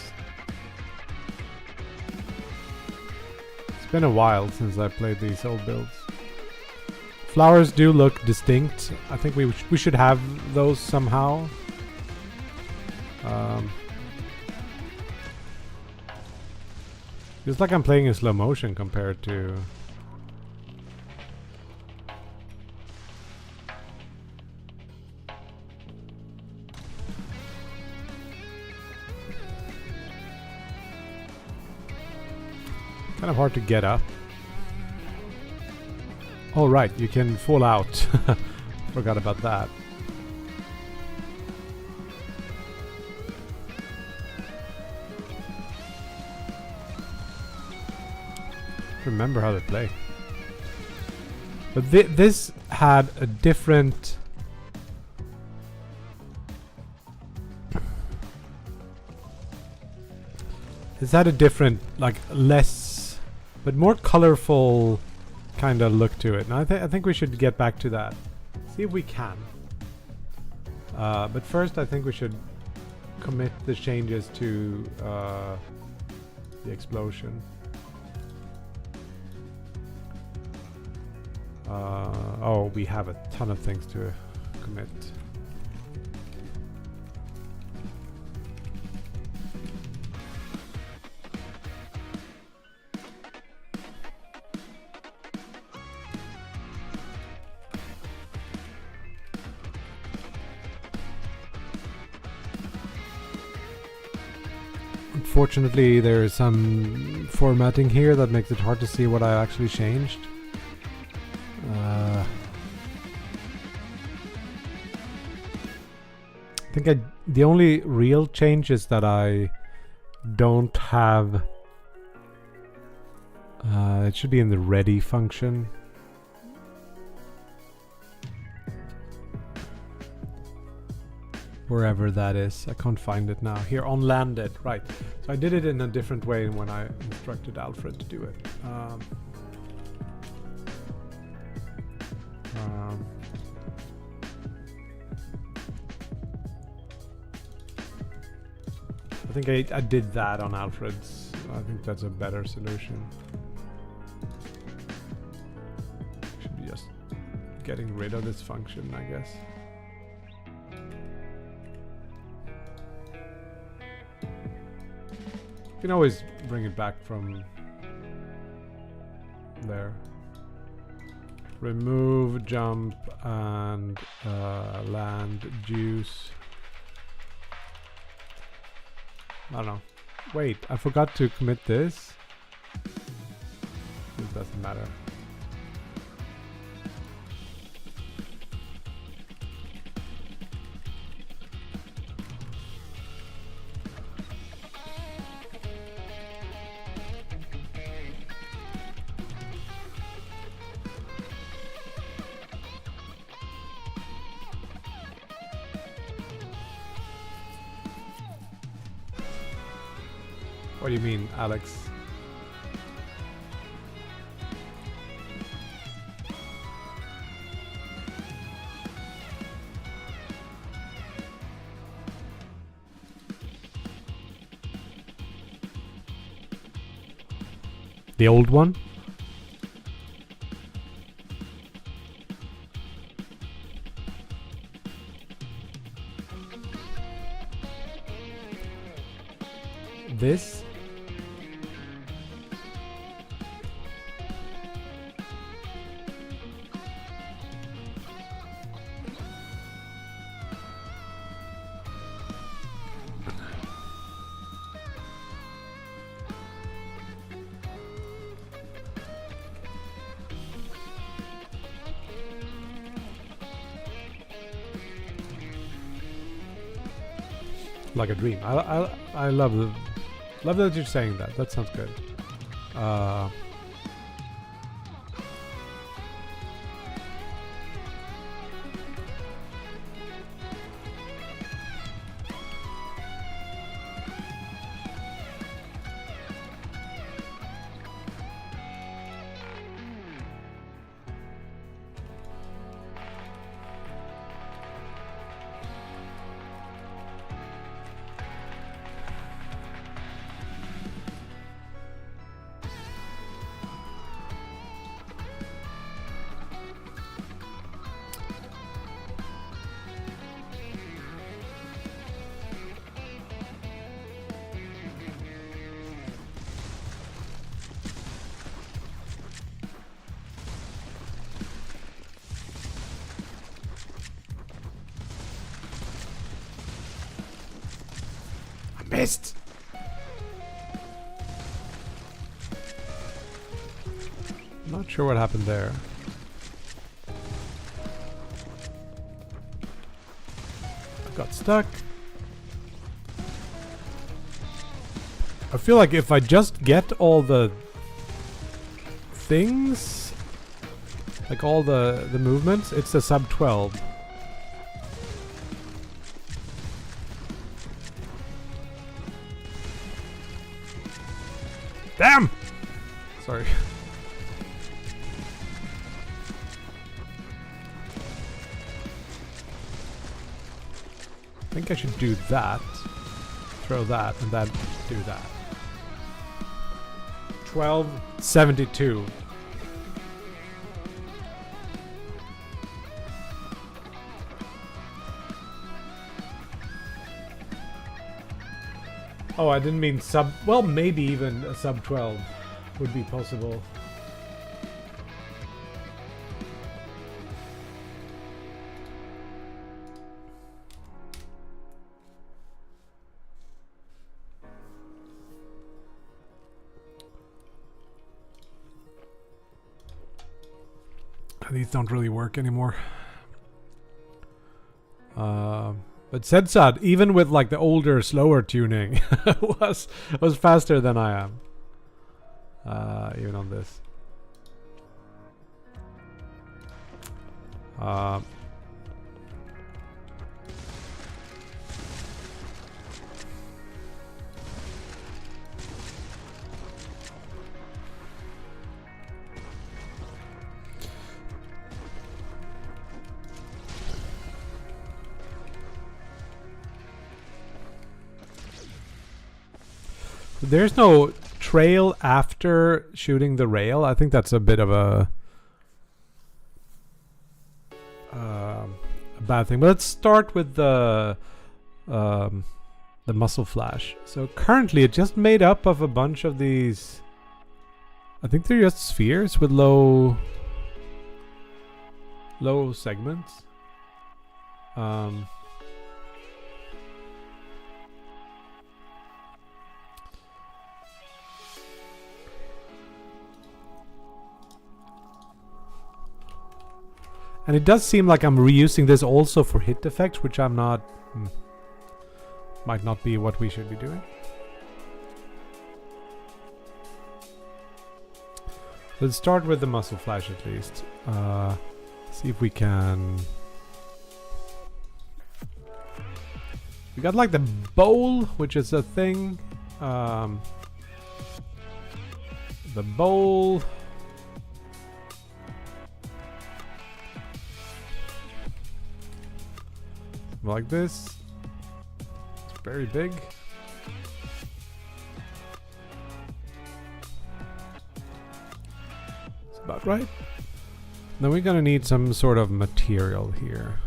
It's been a while since I played these old builds. Flowers do look distinct. I think we should have those somehow. It's like I'm playing in slow motion compared to... Kind of hard to get up. Oh right, you can fall out. Forgot about that. Remember how to play. But this had a different... This had a different, like, less... but more colorful kind of look to it. And I think we should get back to that. See if we can. But first I think we should commit the changes to the explosion. Oh, we have a ton of things to commit. Unfortunately, there is some formatting here that makes it hard to see what I actually changed. I think the only real change is that I don't have... it should be in the ready function. Wherever that is. I can't find it now. Here, on landed. Right. So I did it in a different way when I instructed Alfred to do it. I think I did that on Alfred's. I think that's a better solution. Should be just getting rid of this function, I guess. You can always bring it back from there. Remove jump and land juice. I don't know. Wait, I forgot to commit this. It doesn't matter. What do you mean, Alex? The old one? This? Like a dream. I love the Love that you're saying that. That sounds good. Missed! Not sure what happened there. I got stuck. I feel like if I just get all the things, like all the movements, it's the sub 12. Damn! Sorry. I think I should do that. Throw that and then do that. 1272. Oh, I didn't mean sub... Well, maybe even a sub 12 would be possible. These don't really work anymore. But Sedsad, even with like the older, slower tuning, was faster than I am. Even on this. There's no trail after shooting the rail. I think that's a bit of a bad thing. But let's start with the muzzle flash. So currently it's just made up of a bunch of these. I think they're just spheres with low segments. And it does seem like I'm reusing this also for hit effects, which I'm not... might not be what we should be doing. Let's start with the muzzle flash at least. See if we can... We got like the bowl, which is a thing. The bowl... like this. It's very big. It's about right. Then we're gonna need some sort of material here.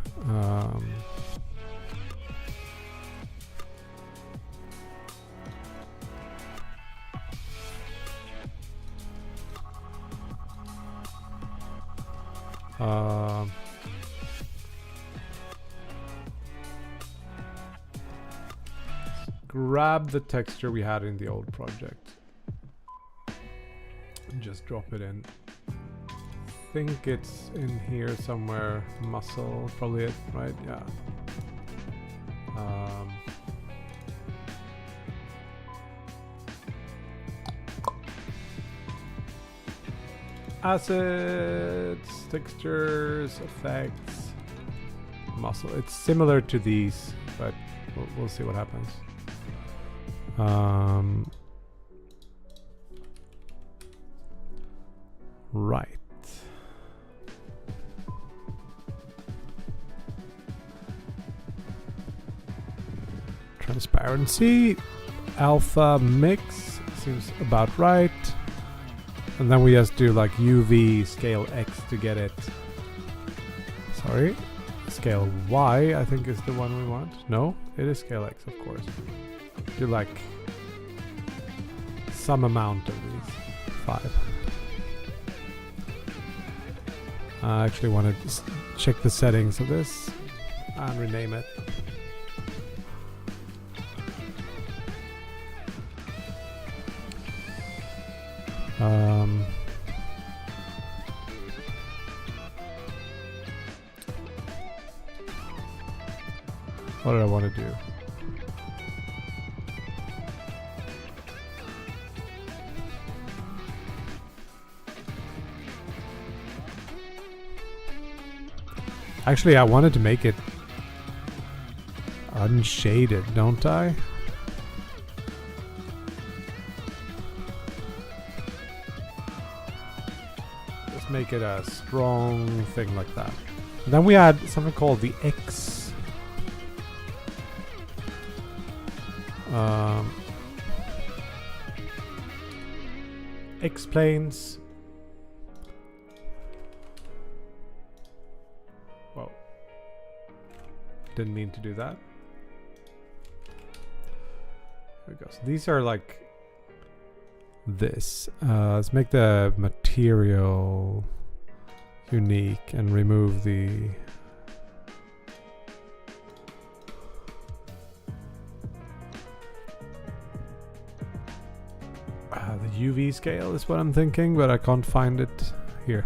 Grab the texture we had in the old project and just drop it in. I think it's in here somewhere. Muscle, probably it, right? Yeah. Assets, textures, effects, muscle. It's similar to these, but we'll see what happens. Right. Transparency, alpha mix seems about right. And then we just do like UV scale X to get it. Sorry, scale Y I think is the one we want. No, it is scale X, of course. Do like some amount of these. 5. I actually want to check the settings of this and rename it. What did I want to do? Actually, I wanted to make it unshaded, don't I? Just make it a strong thing like that. And then we add something called the X. X planes. Whoa. Didn't mean to do that. There we go. So these are like this. Let's make the material unique and remove the UV scale is what I'm thinking, but I can't find it here.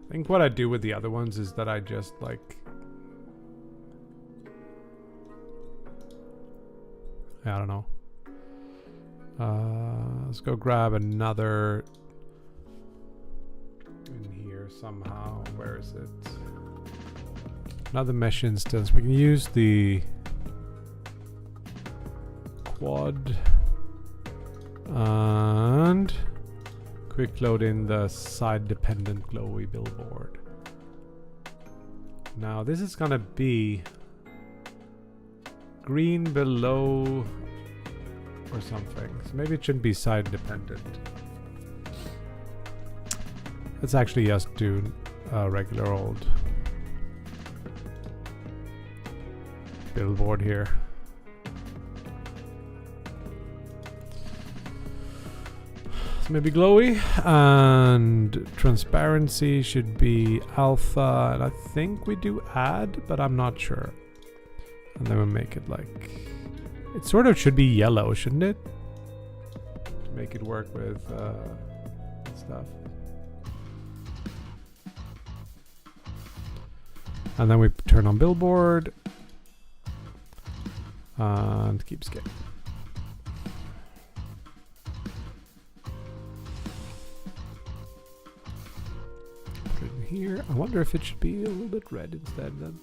I think what I do with the other ones is that I just like, I don't know. Let's go grab another in here somehow. Where is it? Another mesh instance. We can use the quad and quick load in the side dependent glowy billboard. Now this is gonna be green below or something. So maybe it shouldn't be side dependent. Let's actually just do a regular old billboard here. So maybe glowy, and transparency should be alpha, and I think we do add, but I'm not sure. And then we make it like, it sort of should be yellow, shouldn't it? To make it work with stuff. And then we turn on billboard and keep scale. Here, I wonder if it should be a little bit red instead then,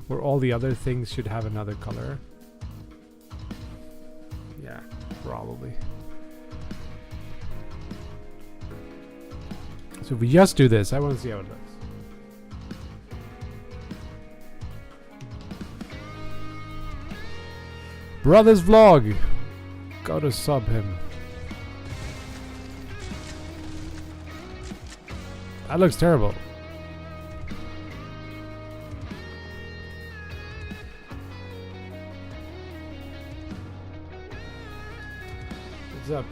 or all the other things should have another color. Yeah, probably. So if we just do this, I want to see how it looks. Brothers Vlog, gotta sub him. That looks terrible. What's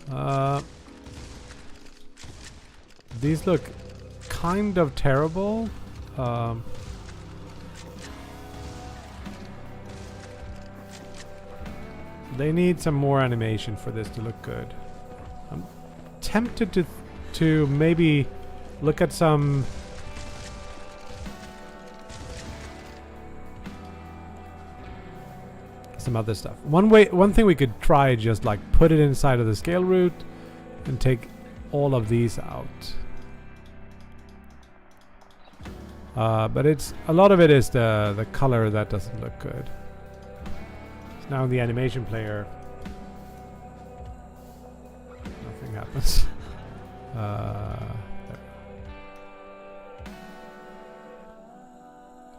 up? These look kind of terrible. They need some more animation for this to look good. I'm tempted to maybe look at some other stuff. One thing we could try, just like put it inside of the scale root and take all of these out. But it's a lot of it is the color that doesn't look good. So now in the animation player, nothing happens. There.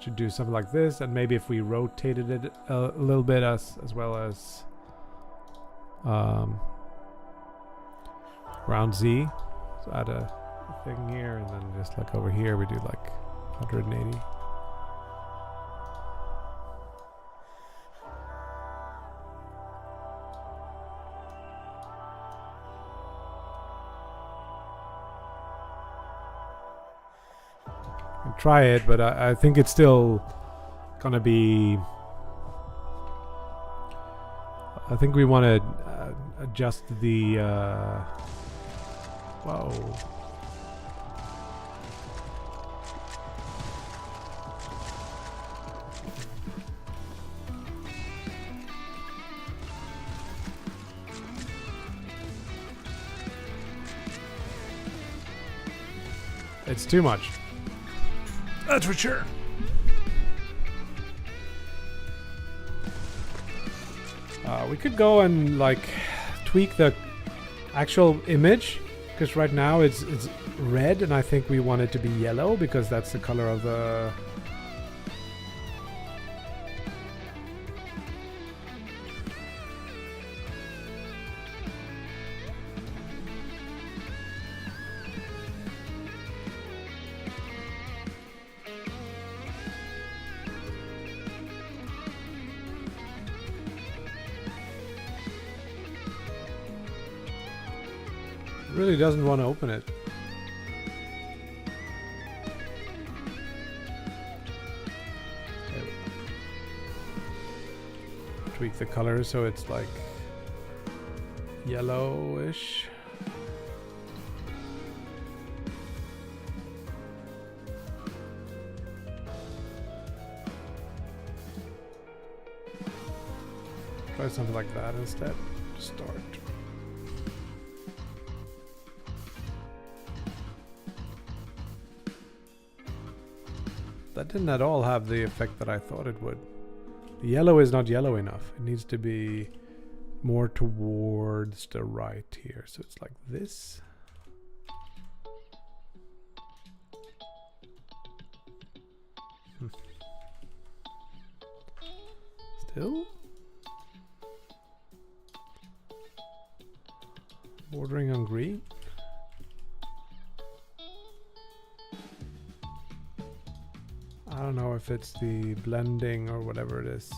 Should do something like this, and maybe if we rotated it a little bit as well as around Z. So add a thing here, and then just like over here we do like 180. Try it, but I think it's still gonna be. I think we want to adjust the. Whoa. It's too much. That's for sure. We could go and like tweak the actual image, because right now it's red, and I think we want it to be yellow because that's the color of the. Really doesn't want to open it. Okay. Tweak the color so it's like yellowish. Try something like that instead to start. That didn't at all have the effect that I thought it would. The yellow is not yellow enough. It needs to be more towards the right here. So it's like this. Still? Bordering on green. I don't know if it's the blending or whatever it is.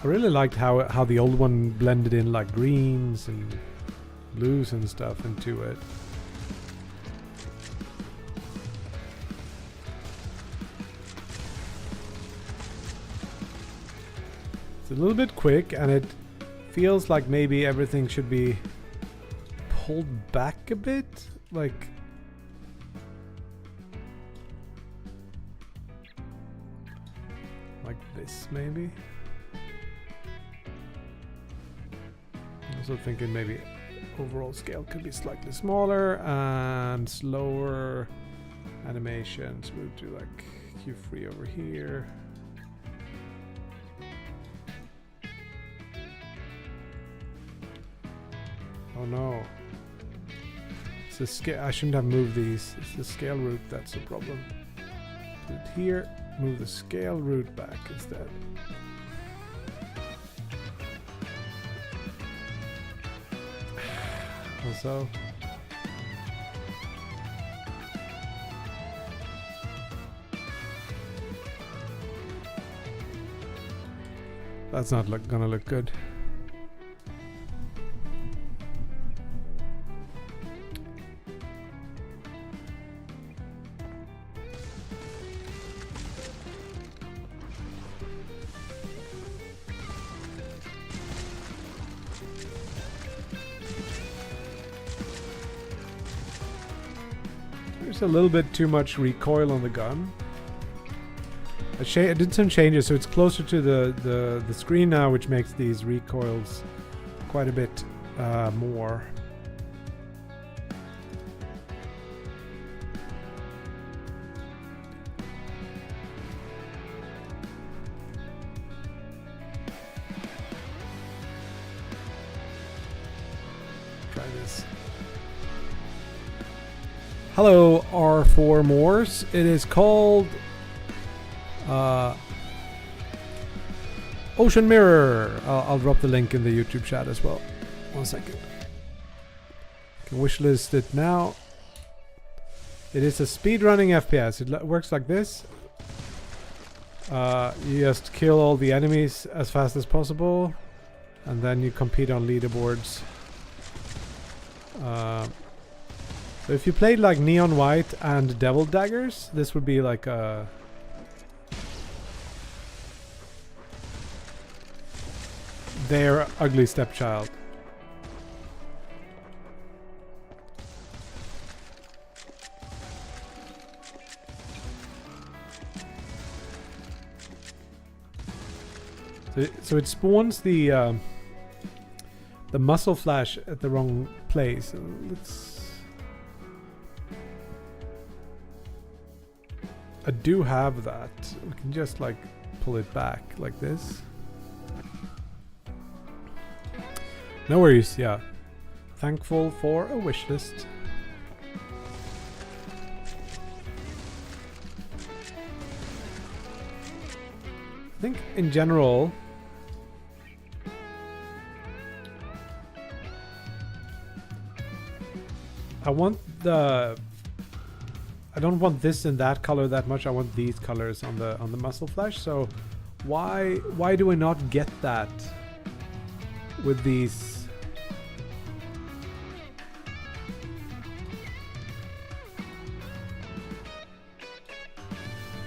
I really liked how the old one blended in like greens and blues and stuff into it. It's a little bit quick, and it feels like maybe everything should be pulled back a bit, like this maybe. I'm also thinking maybe overall scale could be slightly smaller and slower animations. We'll do like Q3 over here. Oh no. It's the I shouldn't have moved these. It's the scale root that's the problem. Put it here. move the scale root back instead. Also, that's not gonna look good. There's a little bit too much recoil on the gun. I did some changes, so it's closer to the screen now, which makes these recoils quite a bit more. Try this. Hello, R4 Moors. It is called Ocean Mirror. I'll drop the link in the YouTube chat as well. 1 second. Can wishlist it now. It is a speedrunning FPS. It works like this. You just kill all the enemies as fast as possible, and then you compete on leaderboards. So if you played like Neon White and Devil Daggers, this would be like a their ugly stepchild. So it spawns the muzzle flash at the wrong place. I do have that. We can just like pull it back like this. No worries, yeah. Thankful for a wish list. I think in general, I don't want this and that color that much. I want these colors on the muzzle flash. So why do I not get that with these?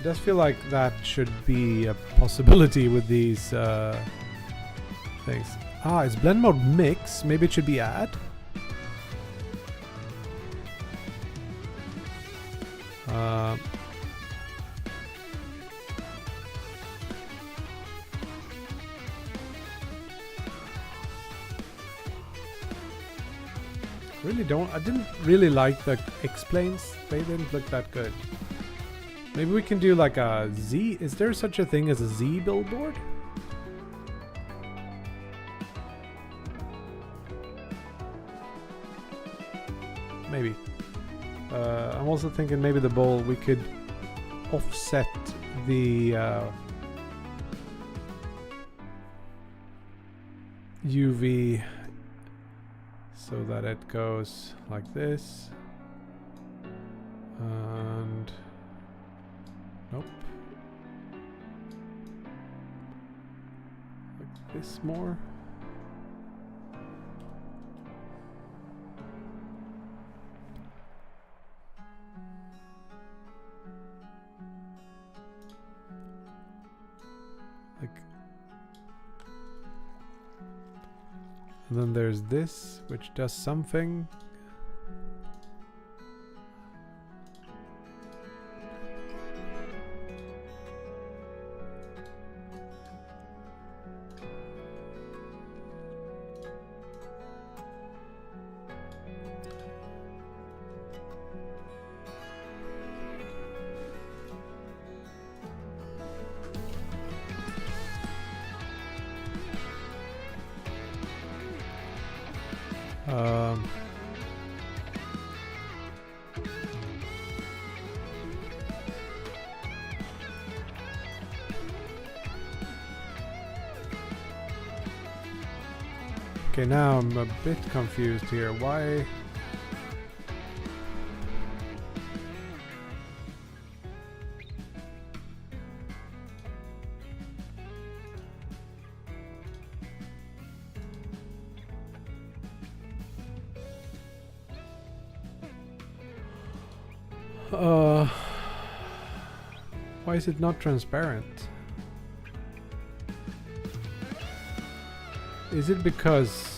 It does feel like that should be a possibility with these things. Ah, it's blend mode mix. Maybe it should be add. I didn't really like the X-planes. They didn't look that good. Maybe we can do like a Z. Is there such a thing as a Z billboard? Maybe. I'm also thinking maybe the bowl, we could offset the UV so that it goes like this. And nope. Like this more. And then there's this, which does something. Okay, now I'm a bit confused here. Why? Why is it not transparent? Is it because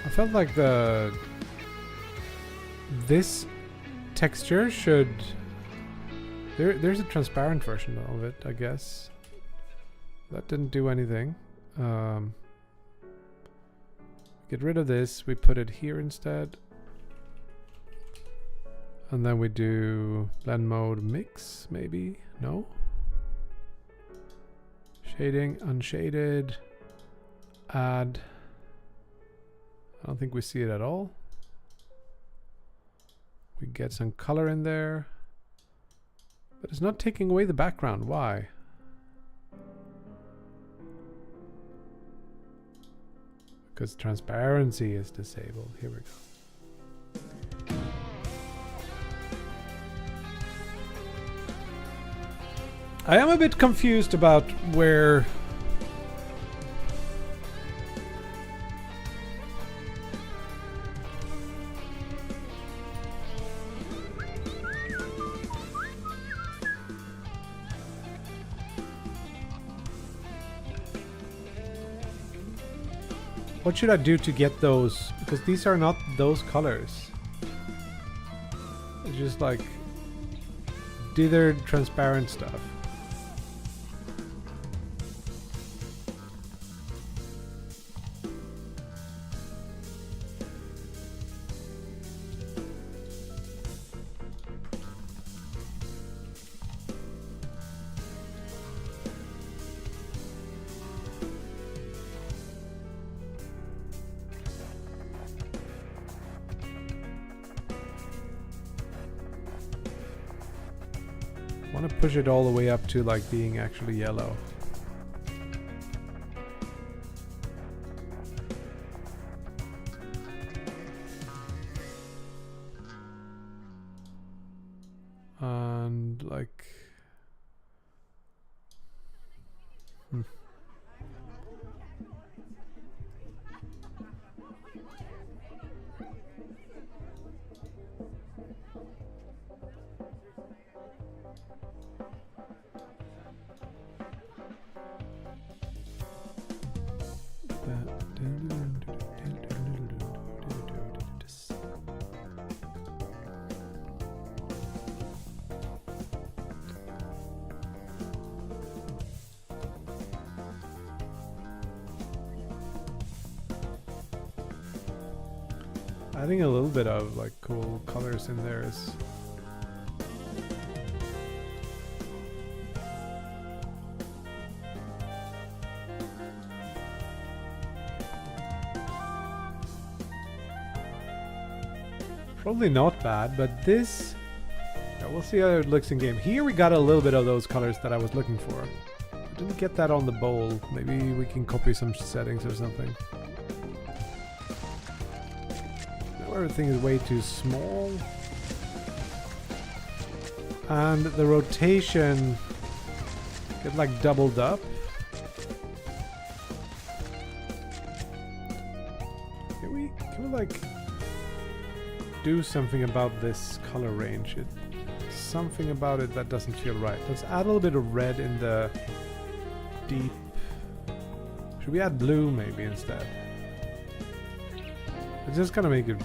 I felt like this texture should there's a transparent version of it, I guess. That didn't do anything. Get rid of this, we put it here instead. And then we do blend mode mix, maybe? No? Shading, unshaded, add. I don't think we see it at all. We get some color in there, but it's not taking away the background. Why? Because transparency is disabled. Here we go. I am a bit confused about where what should I do to get those? Because these are not those colors. It's just like dithered transparent stuff. I want to push it all the way up to like being actually yellow. And like adding a little bit of like cool colors in there is probably not bad, but this, yeah, we'll see how it looks in game. Here we got a little bit of those colors that I was looking for. I didn't get that on the bowl. Maybe we can copy some settings or something. Now everything is way too small. And the rotation get like doubled up. Can we like do something about this color range? Something about it that doesn't feel right. Let's add a little bit of red in the deep. Should we add blue maybe instead? It's just gonna make it.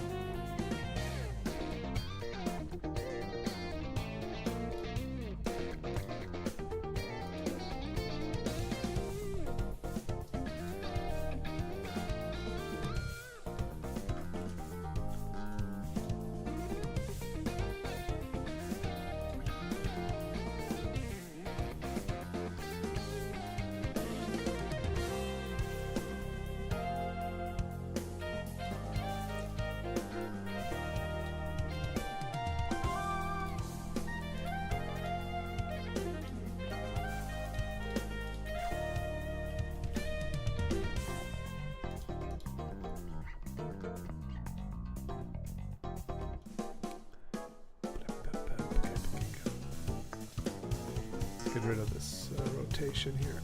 get rid of this rotation here.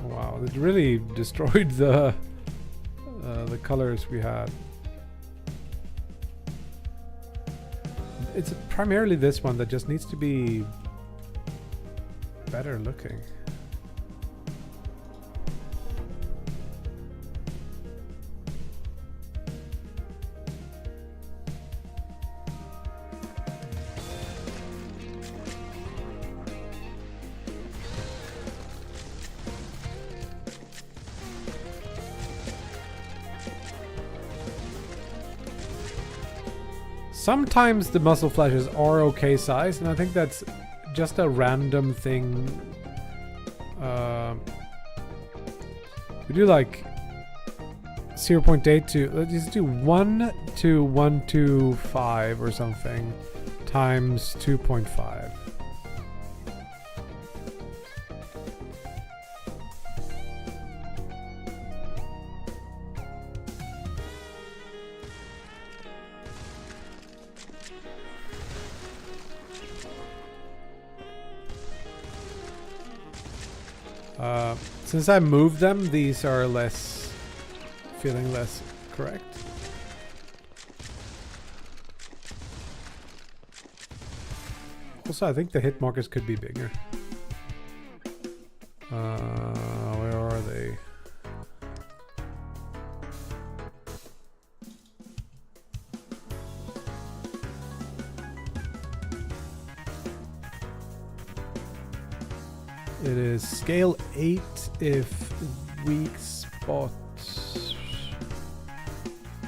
Wow, it really destroyed the colors we had. It's primarily this one that just needs to be better looking. Sometimes the muscle flashes are okay size, and I think that's just a random thing. We do like 0.8 to, let's do 1 to 125 or something times 2.5. Since I moved them, these are feeling less correct. Also, I think the hit markers could be bigger. Where are they? It is scale 8 if weak spot.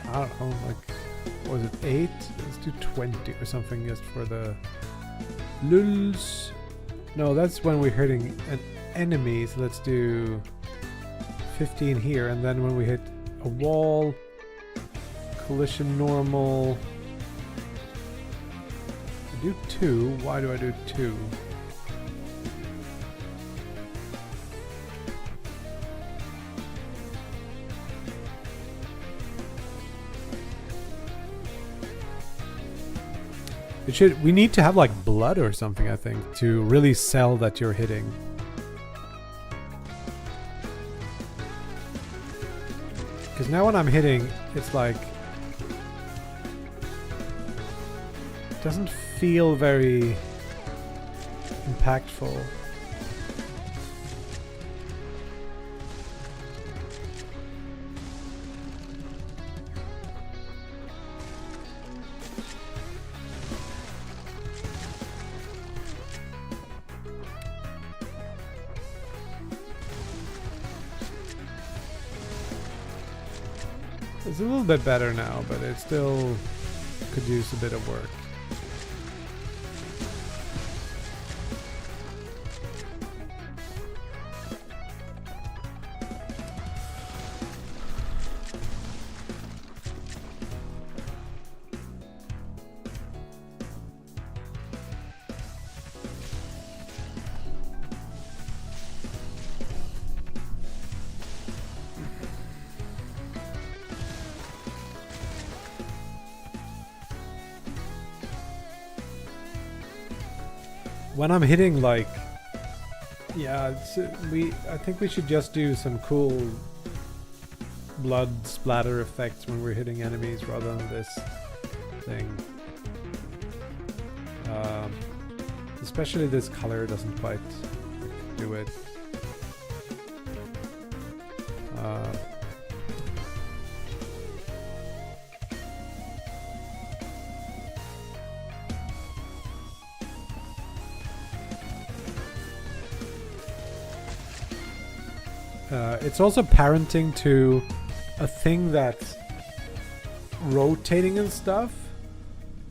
I don't know, like, was it 8? Let's do 20 or something just for the lulz. No, that's when we're hitting an enemy, so let's do 15 here. And then when we hit a wall, collision normal. I do 2. Why do I do 2? We need to have like blood or something, I think, to really sell that you're hitting. Because now when I'm hitting, it's like, it doesn't feel very impactful. It's a little bit better now, but it still could use a bit of work. When I'm hitting, like, yeah, I think we should just do some cool blood splatter effects when we're hitting enemies rather than this thing. Especially this color doesn't quite do it. It's also parenting to a thing that's rotating and stuff.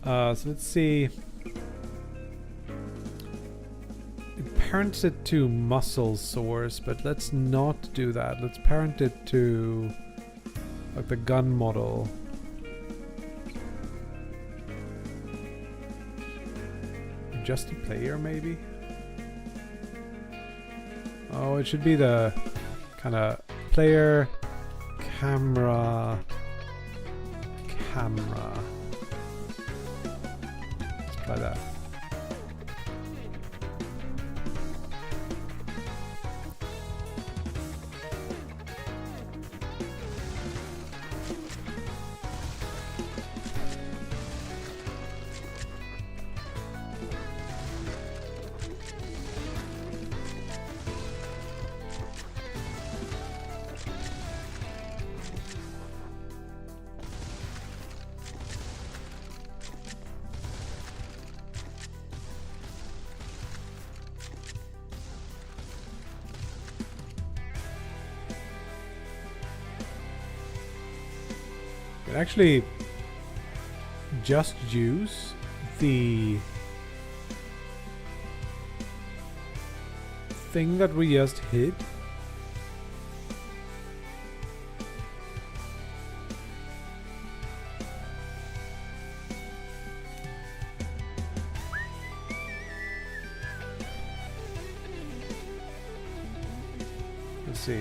So let's see. It parents it to muscle source, but let's not do that. Let's parent it to like the gun model. Adjust the player, maybe? Oh, it should be the kind of player, camera. Let's try that. Actually just use the thing that we just hid. Let's see.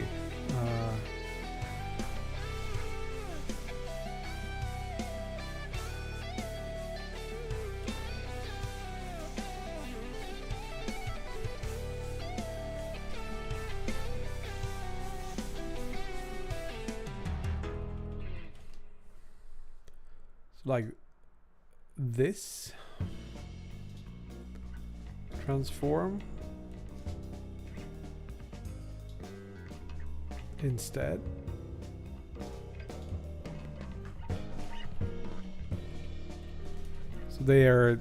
Like this, transform instead. So they are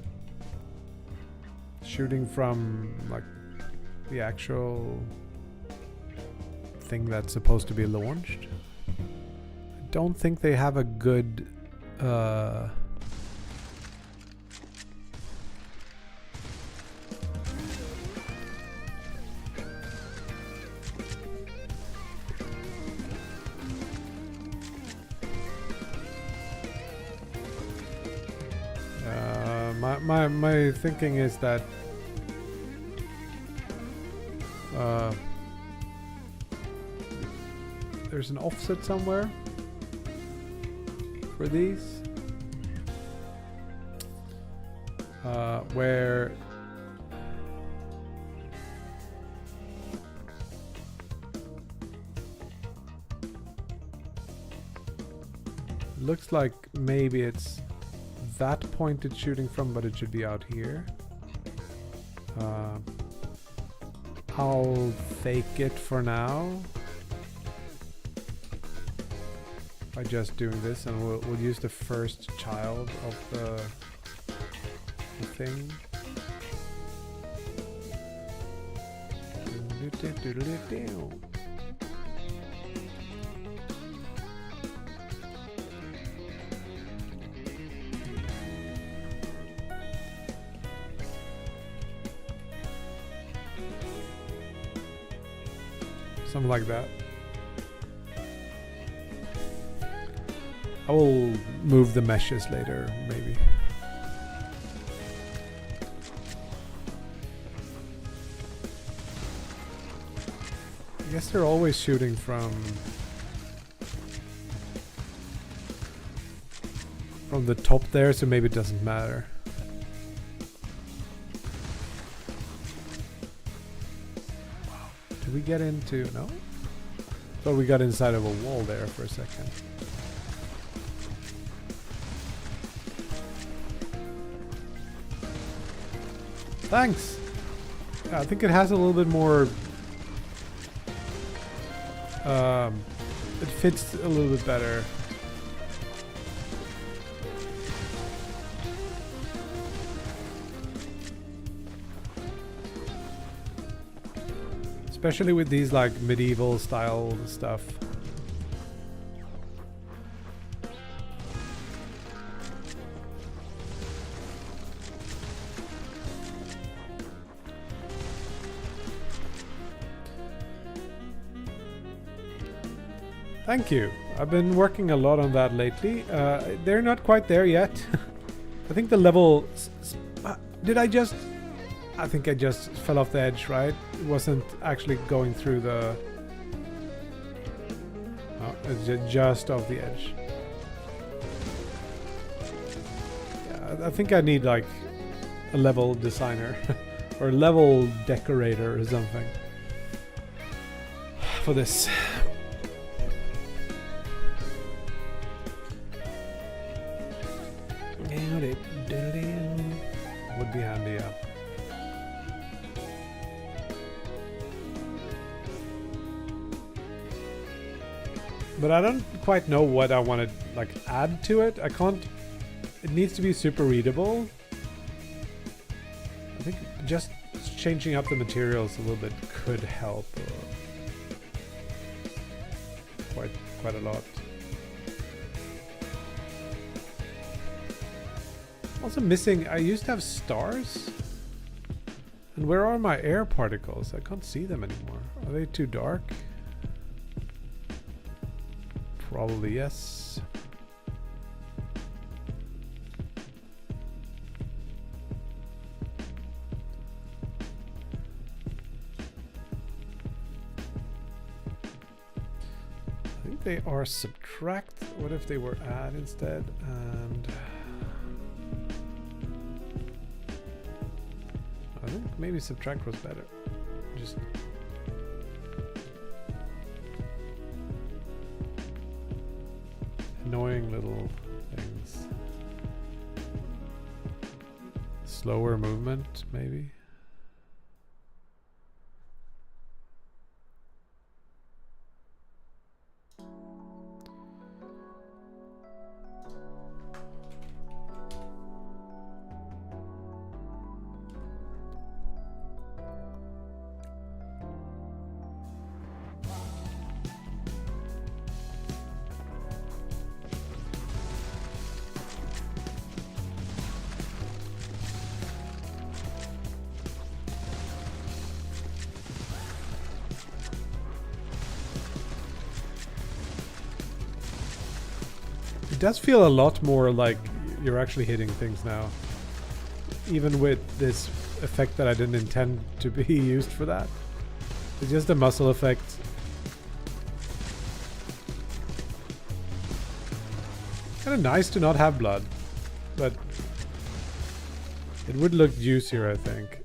shooting from like the actual thing that's supposed to be launched. I don't think they have a good my thinking is that there's an offset somewhere for these where looks like maybe it's that point it's shooting from, but it should be out here. I'll fake it for now by just doing this, and we'll use the first child of the thing. Something like that. I will move the meshes later, maybe. I guess they're always shooting from the top there, so maybe it doesn't matter. Did we get into... no? Thought we got inside of a wall there for a second. Thanks! Yeah, I think it has a little bit more... it fits a little bit better. Especially with these like medieval style stuff. Thank you. I've been working a lot on that lately. They're not quite there yet. I think the level... did I just I think I just fell off the edge, right? It wasn't actually going through the... Oh, it's just off the edge. Yeah, I think I need like a level designer or level decorator or something for this. Would be handy, yeah. But I don't quite know what I want to like add to it. I can't. It needs to be super readable. I think just changing up the materials a little bit could help. Quite a lot. Also missing. I used to have stars. And where are my air particles? I can't see them anymore. Are they too dark? Probably yes. I think they are subtract. What if they were add instead? And I think maybe subtract was better. Just annoying little things. Slower movement, maybe. It does feel a lot more like you're actually hitting things now. Even with this effect that I didn't intend to be used for that. It's just a muscle effect. Kind of nice to not have blood. But it would look juicier, I think.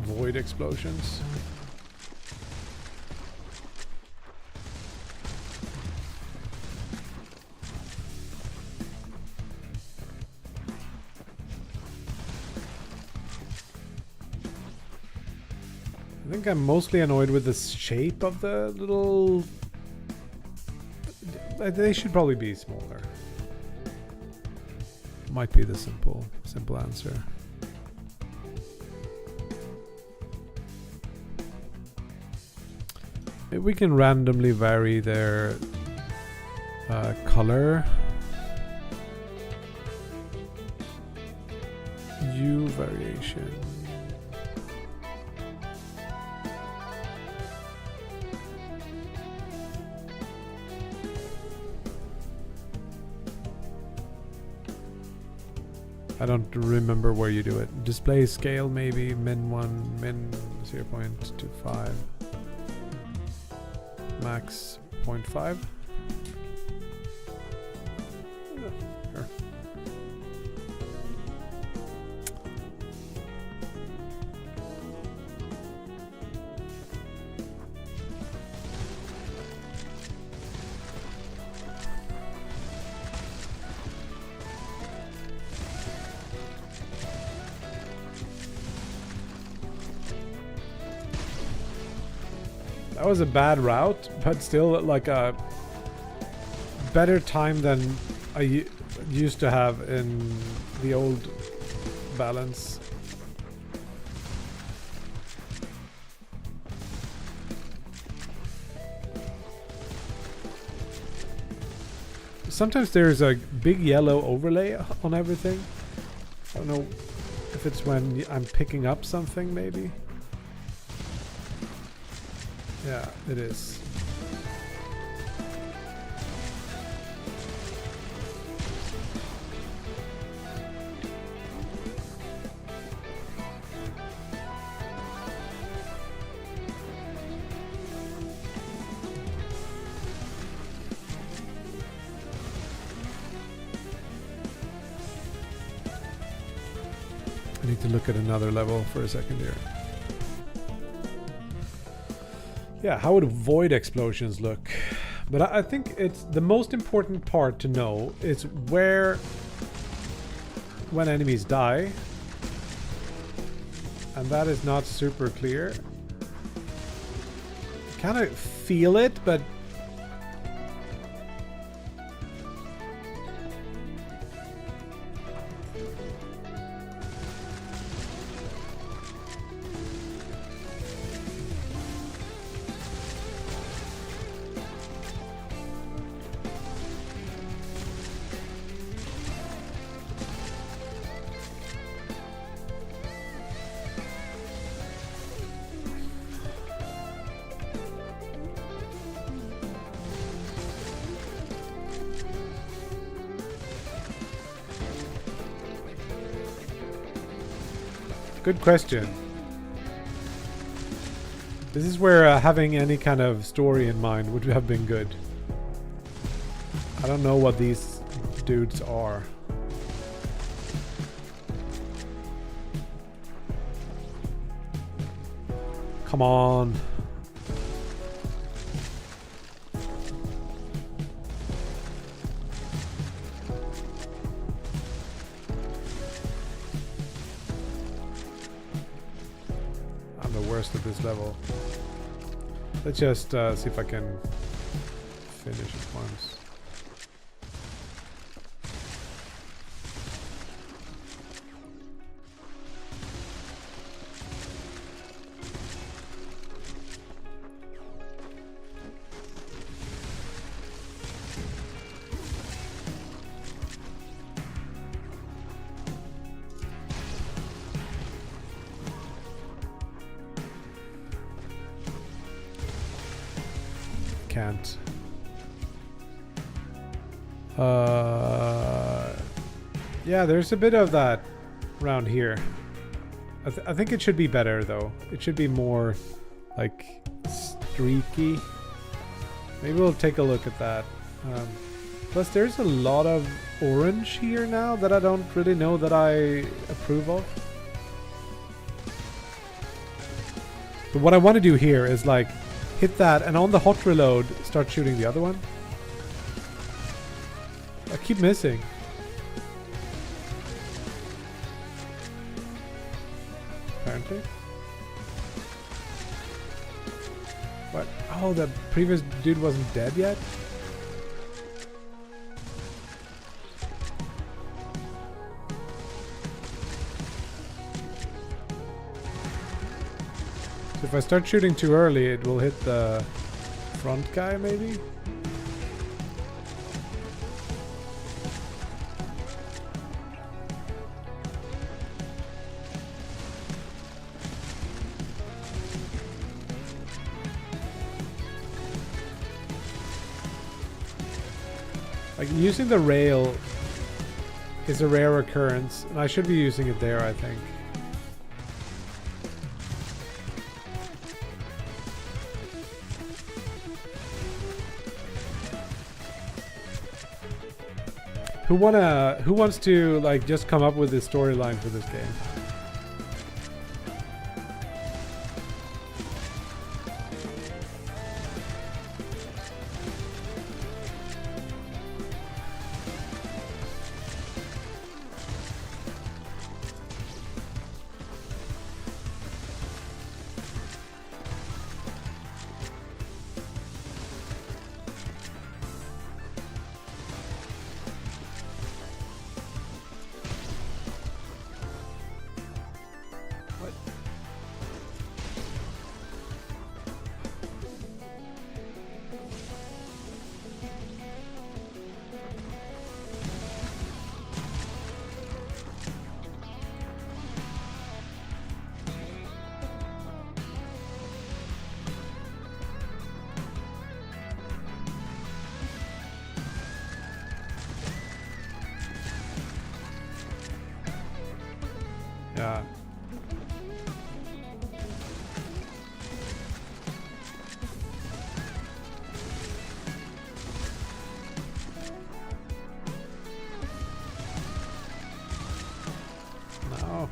Void explosions. I think I'm mostly annoyed with the shape of the little... They should probably be smaller. Might be the simple answer. Maybe we can randomly vary their color. Hue variation. I don't remember where you do it. Display scale maybe min 1, min 0.25. max 0.5. Sure. That was a bad route, but still like a better time than I used to have in the old balance. Sometimes there's a big yellow overlay on everything. I don't know if it's when I'm picking up something, maybe. Yeah, it is. I need to look at another level for a second here. Yeah, how would void explosions look? But I think it's the most important part to know is where, when enemies die, and that is not super clear. Kind of feel it, but good question. This is where having any kind of story in mind would have been good. I don't know what these dudes are. Come on. At this level. Let's just see if I can finish it once. Can't. Yeah, there's a bit of that around here. I think it should be better though. It should be more like streaky. Maybe we'll take a look at that. Plus there's a lot of orange here now that I don't really know that I approve of. But what I want to do here is like hit that, and on the hot reload, start shooting the other one. I keep missing. Apparently. What? Oh, the previous dude wasn't dead yet? If I start shooting too early, it will hit the front guy, maybe? Like, using the rail is a rare occurrence, and I should be using it there, I think. Who wants to like just come up with the storyline for this game? Yeah. No.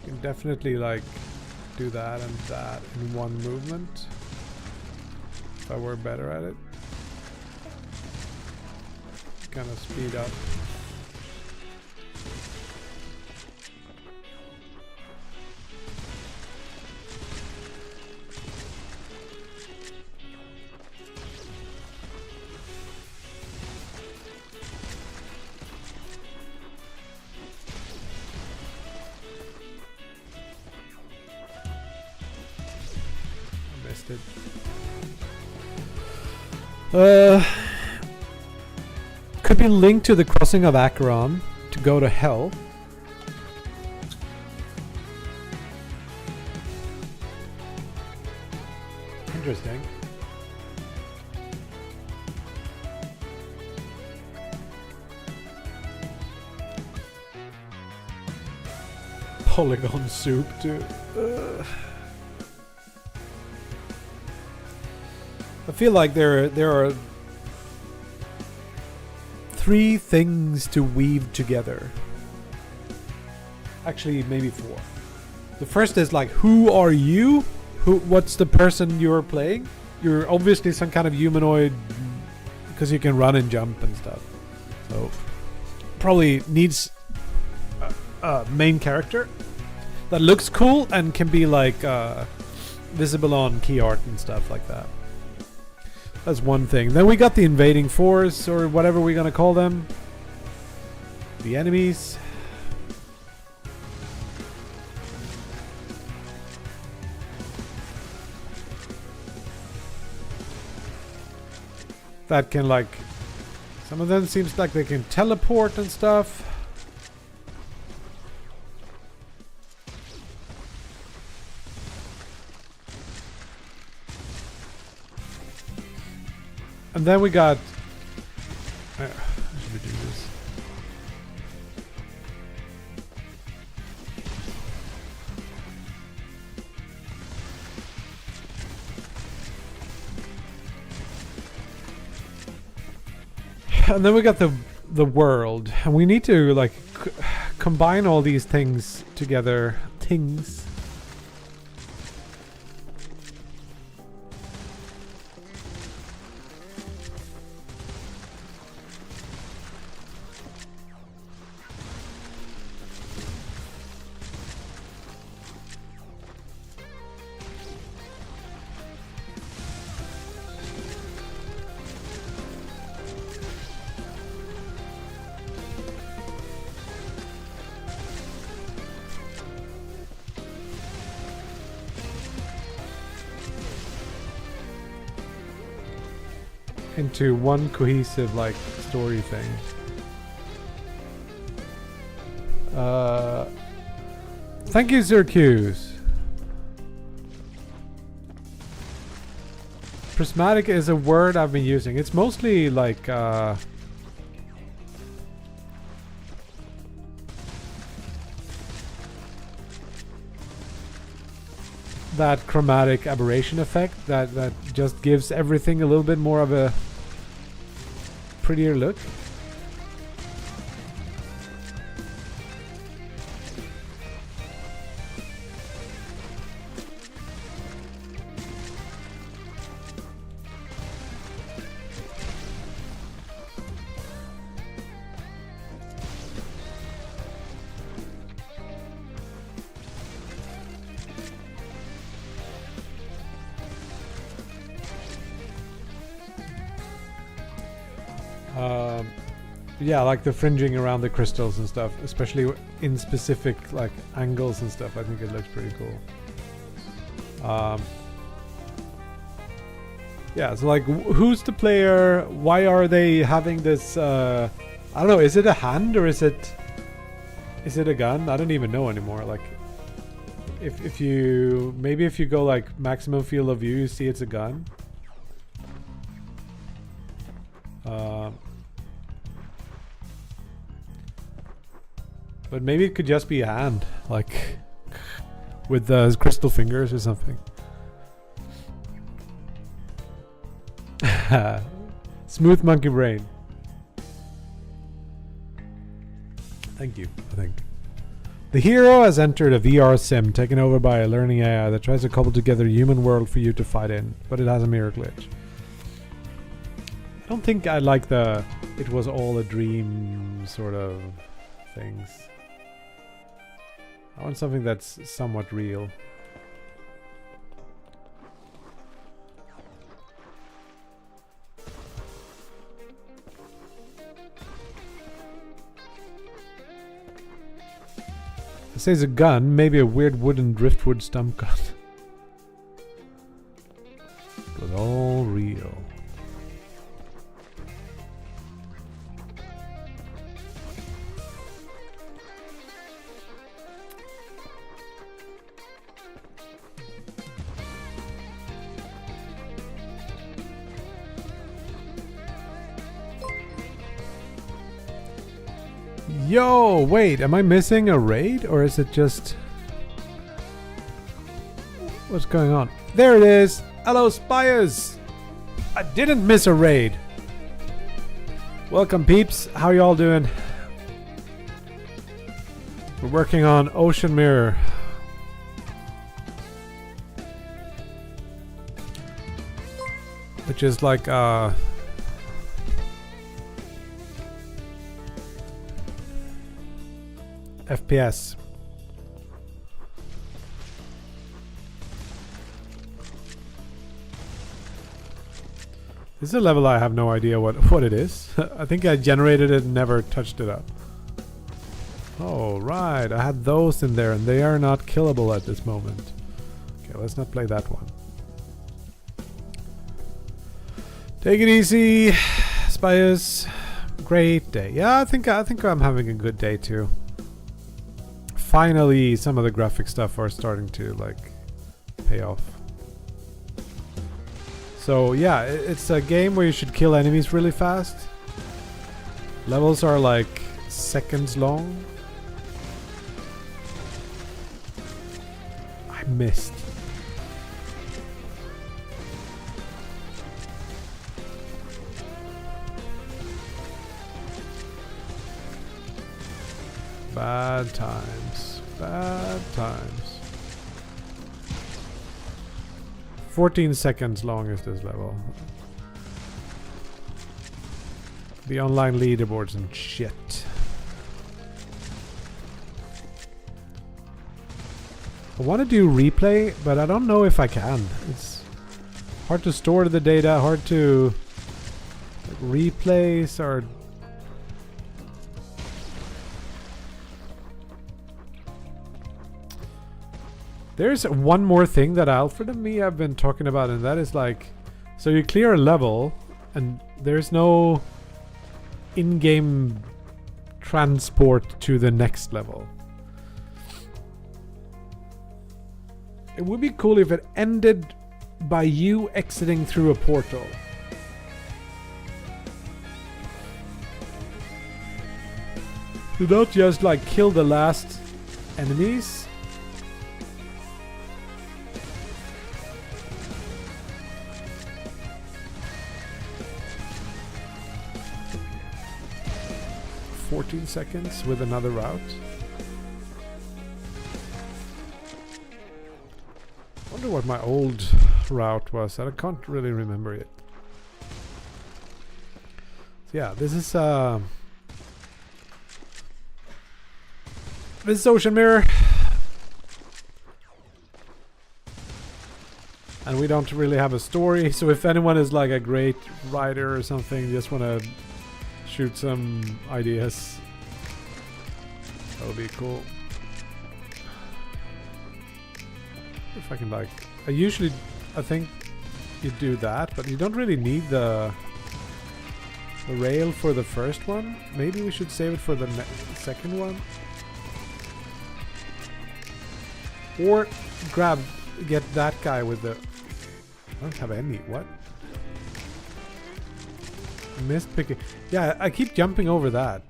Can definitely like do that and that in one movement if I were better at it. Kind of speed up. It. Could be linked to the crossing of Acheron to go to hell. Interesting. Polygon soup too. I feel like there are 3 things to weave together. Actually, maybe 4. The first is like, who are you? What's the person you're playing? You're obviously some kind of humanoid because you can run and jump and stuff. So probably needs a main character that looks cool and can be like visible on key art and stuff like that. That's one thing. Then we got the invading force, or whatever we're gonna call them. The enemies. That can like... Some of them seems like they can teleport and stuff. And then we got... How should we do this? And then we got the world. And we need to like combine all these things together. Things. Into one cohesive like story thing. Thank you, Syracuse. Prismatic is a word I've been using. It's mostly like that chromatic aberration effect that just gives everything a little bit more of a prettier look. Yeah, like the fringing around the crystals and stuff, especially in specific like angles and stuff. I think it looks pretty cool. Yeah, so like, who's the player? Why are they having this? I don't know. Is it a hand or is it a gun? I don't even know anymore. Like, if you go like maximum field of view, you see it's a gun. But maybe it could just be a hand, like with crystal fingers or something. Smooth monkey brain. Thank you, I think. The hero has entered a VR sim taken over by a learning AI that tries to cobble together a human world for you to fight in, but it has a mirror glitch. I don't think I like the it was all a dream sort of things. I want something that's somewhat real. It says a gun, maybe a weird wooden driftwood stump gun. It was all real. Yo, wait, am I missing a raid or is it just... What's going on? There it is! Hello, Spires! I didn't miss a raid! Welcome, peeps. How y'all doing? We're working on Ocean Mirror. Which is like, FPS. This is a level I have no idea what it is. I think I generated it and never touched it up. Oh, right. I had those in there and they are not killable at this moment. Okay, let's not play that one. Take it easy, Spires. Great day. Yeah, I think I'm having a good day too. Finally, some of the graphic stuff are starting to like pay off. So yeah, it's a game where you should kill enemies really fast. Levels are like seconds long. I missed. Bad times. Bad times. 14 seconds long is this level. The online leaderboards and shit. I want to do replay, but I don't know if I can. It's hard to store the data, hard to replays or... There's one more thing that Alfred and me have been talking about, and that is like, so you clear a level and there's no in-game transport to the next level. It would be cool if it ended by you exiting through a portal. Do not just like kill the last enemies. "14 seconds with another route." I wonder what my old route was. I can't really remember it. So yeah, this is Ocean Mirror. And we don't really have a story, so if anyone is like a great writer or something, just want to shoot some ideas, that would be cool. If I can like... I think you do that, but you don't really need the rail for the first one. Maybe we should save it for the second one. Or get that guy with the... I don't have any. What? Missed picking. Yeah, I keep jumping over that.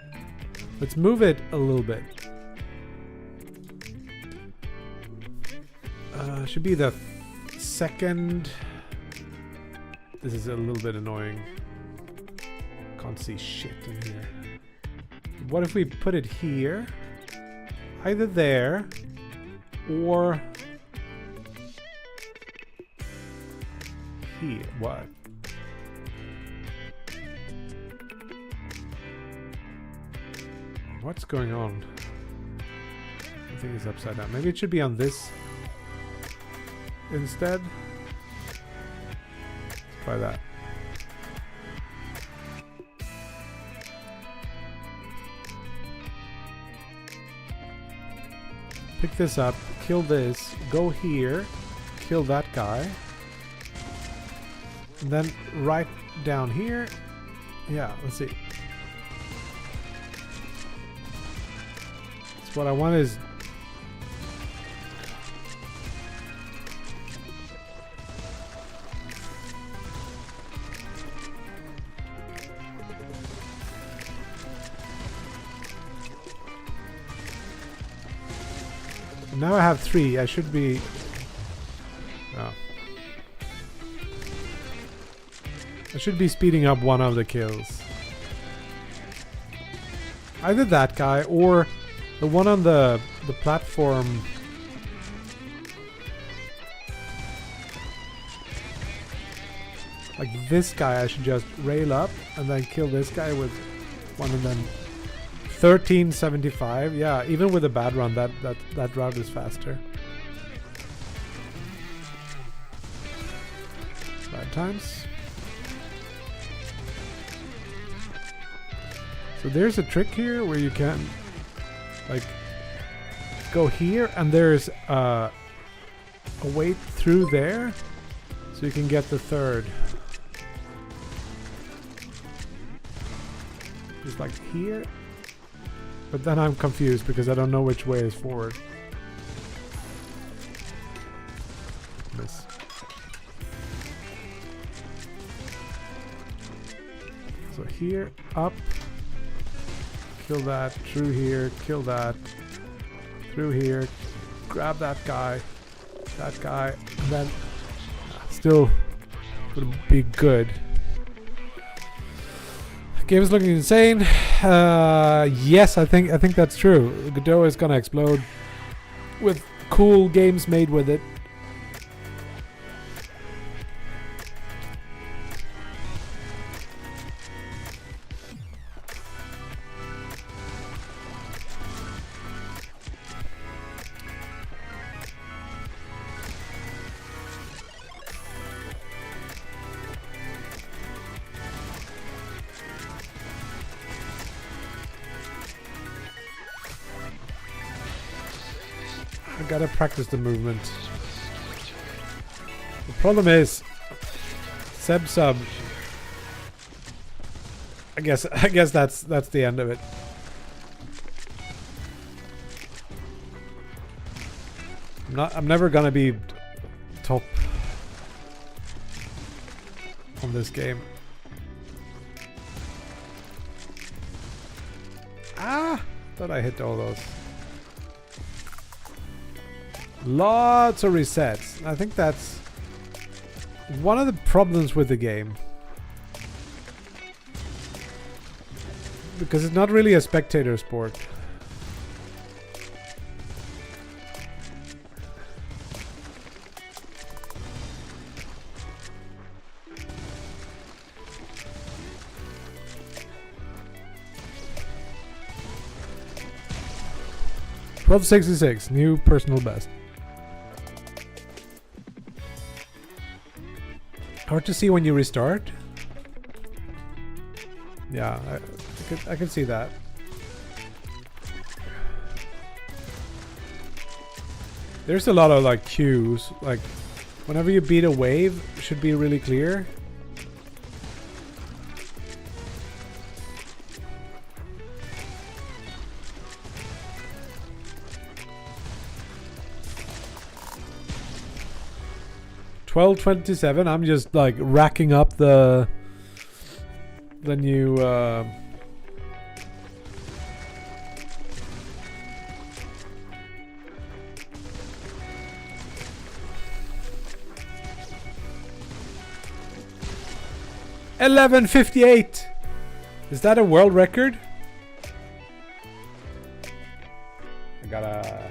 Let's move it a little bit. Should be the second. This is a little bit annoying. Can't see shit in here. What if we put it here? Either there or here. What? What's going on? I think it's upside down. Maybe it should be on this instead. Let's try that. Pick this up, kill this, go here, kill that guy. And then right down here. Yeah, let's see. So what I want is... Now I have 3. I should be... Oh. I should be speeding up one of the kills. Either that guy or the one on the platform. Like this guy, I should just rail up and then kill this guy with one of them. 1375. Yeah, even with a bad run, that route is faster. Bad times. So there's a trick here where you can like go here and there's a way through there so you can get the third. Just like here. But then I'm confused because I don't know which way is forward. Miss. So here, up. Kill that, through here, kill that. Through here, grab that guy, and then still would be good. Game is looking insane. Yes, I think that's true. Godot is gonna explode with cool games made with it. I gotta practice the movement. The problem is sub. I guess that's the end of it. I'm never gonna be top on this game. Ah! Thought I hit all those. Lots of resets. I think that's one of the problems with the game. Because it's not really a spectator sport. $12.66, new personal best. Hard to see when you restart. Yeah, I could see that. There's a lot of like cues. Like whenever you beat a wave, it should be really clear. $12.27. I'm just like racking up the new $11.58. Is that a world record? I gotta.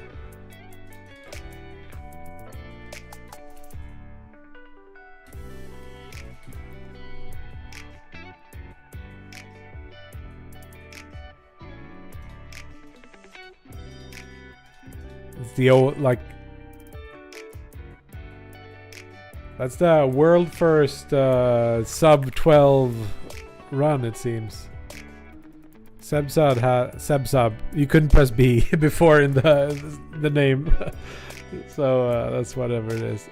It's the old, like, that's the world first sub 12 run, it seems. Sebsub. You couldn't press B before in the name. So that's whatever it is.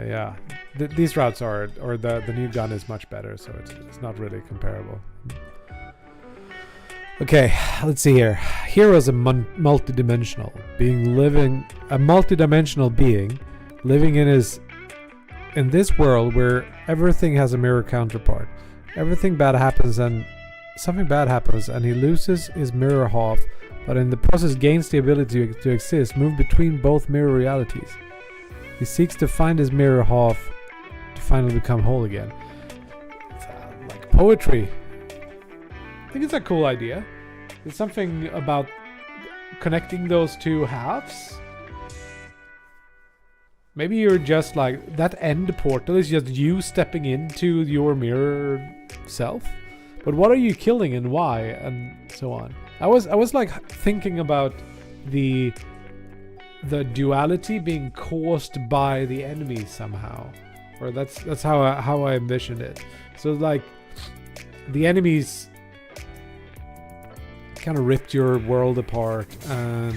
Yeah. These routes are, or the new gun is much better, so it's not really comparable. Okay, let's see here. Hero is a multidimensional being living in this world where everything has a mirror counterpart. Everything bad happens and something bad happens and he loses his mirror half, but in the process gains the ability to exist, move between both mirror realities. He seeks to find his mirror half to finally become whole again. It's like poetry. I think it's a cool idea. There's something about connecting those two halves. Maybe you're just like, that end portal is just you stepping into your mirror self. But what are you killing and why and so on. I was like thinking about the duality being caused by the enemy somehow. Or that's how I envisioned it. So like the enemies kind of ripped your world apart and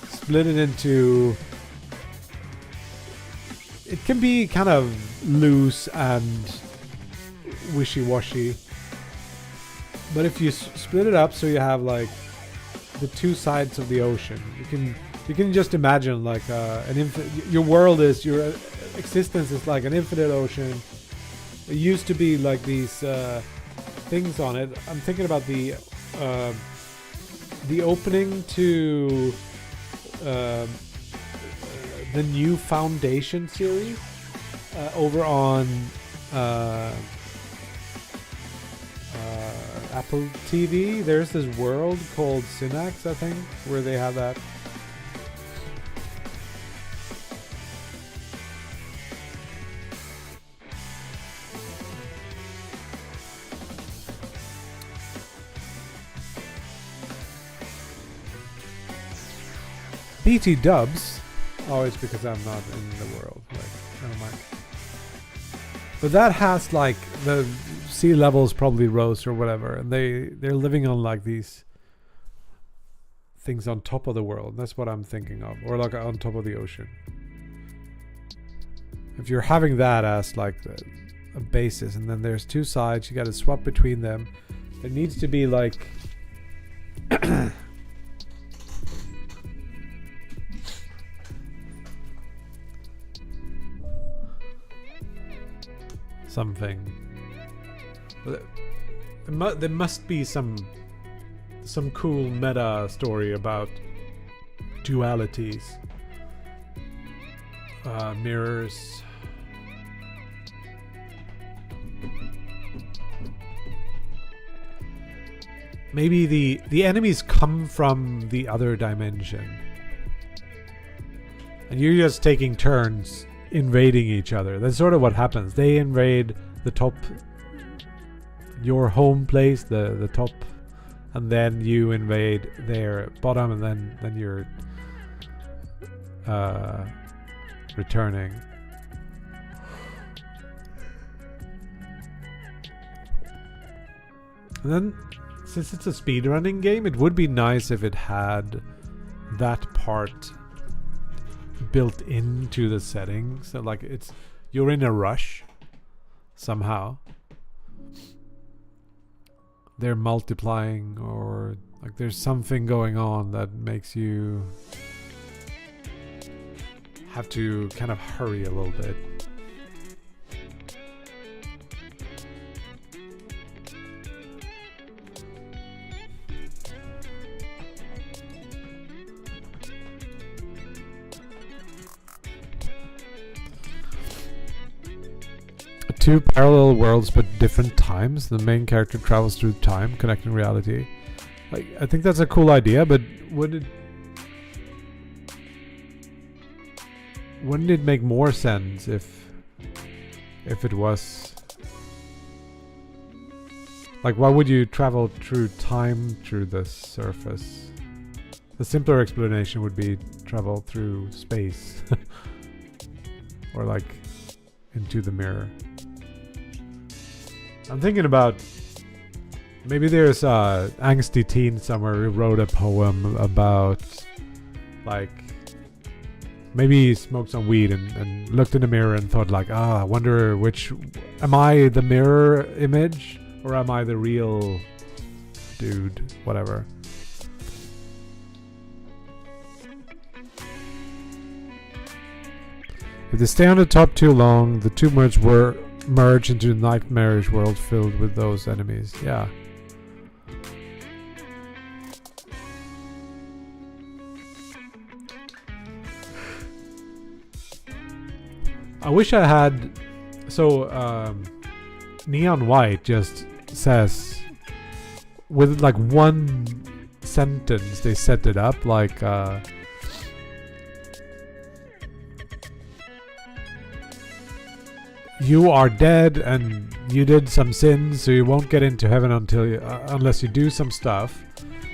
split it into. It can be kind of loose and wishy-washy, but if you split it up so you have like the two sides of the ocean, you can just imagine like your world is, your existence is like an infinite ocean. It used to be like these things on it. I'm thinking about the opening to the new Foundation series over on Apple TV. There's this world called Synax, I think, where they have that. BT dubs. Oh, it's because I'm not in the world. Like, never mind. But that has like the sea levels probably rose or whatever, and they're living on like these things on top of the world. That's what I'm thinking of, or like on top of the ocean. If you're having that as like a basis, and then there's two sides, you got to swap between them. There needs to be like something. There must be some cool meta story about dualities. Mirrors. Maybe the enemies come from the other dimension. And you're just taking turns invading each other. That's sort of what happens. They invade the top, your home place, the top, and then you invade their bottom, and then you're returning. And then, since it's a speedrunning game, it would be nice if it had that part built into the setting. So like you're in a rush somehow. They're multiplying, or like there's something going on that makes you have to kind of hurry a little bit. Two parallel worlds but different times. The main character travels through time, connecting reality. Like, I think that's a cool idea, but wouldn't it make more sense if it was like, why would you travel through time through the surface? The simpler explanation would be travel through space or like into the mirror. I'm thinking about maybe there's a angsty teen somewhere who wrote a poem about, like, maybe he smoked some weed and looked in the mirror and thought like, I wonder which, am I the mirror image or am I the real dude, whatever. If they stay on the top too long, the two merge into a nightmarish world filled with those enemies. Yeah. I wish I had. So, Neon White just says, with like one sentence, they set it up like, you are dead and you did some sins, so you won't get into heaven unless you do some stuff.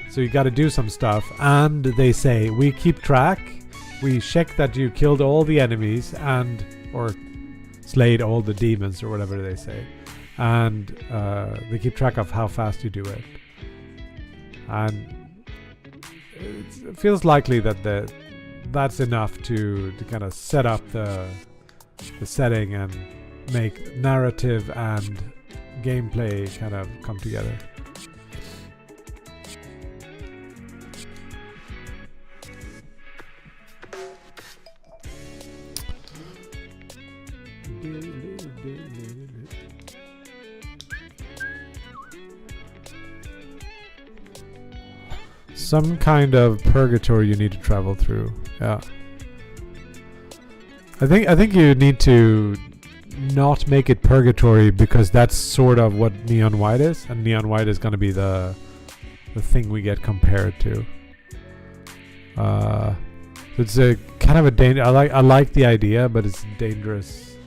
So you got to do some stuff, and they say we keep track. We check that you killed all the enemies or slayed all the demons or whatever they say, and they keep track of how fast you do it. And it feels likely that that's enough to kind of set up the setting and make narrative and gameplay kind of come together. Some kind of purgatory you need to travel through. Yeah. I think you need to not make it purgatory, because that's sort of what Neon White is, and Neon White is going to be the thing we get compared to. It's a kind of a danger. I like the idea, but it's dangerous.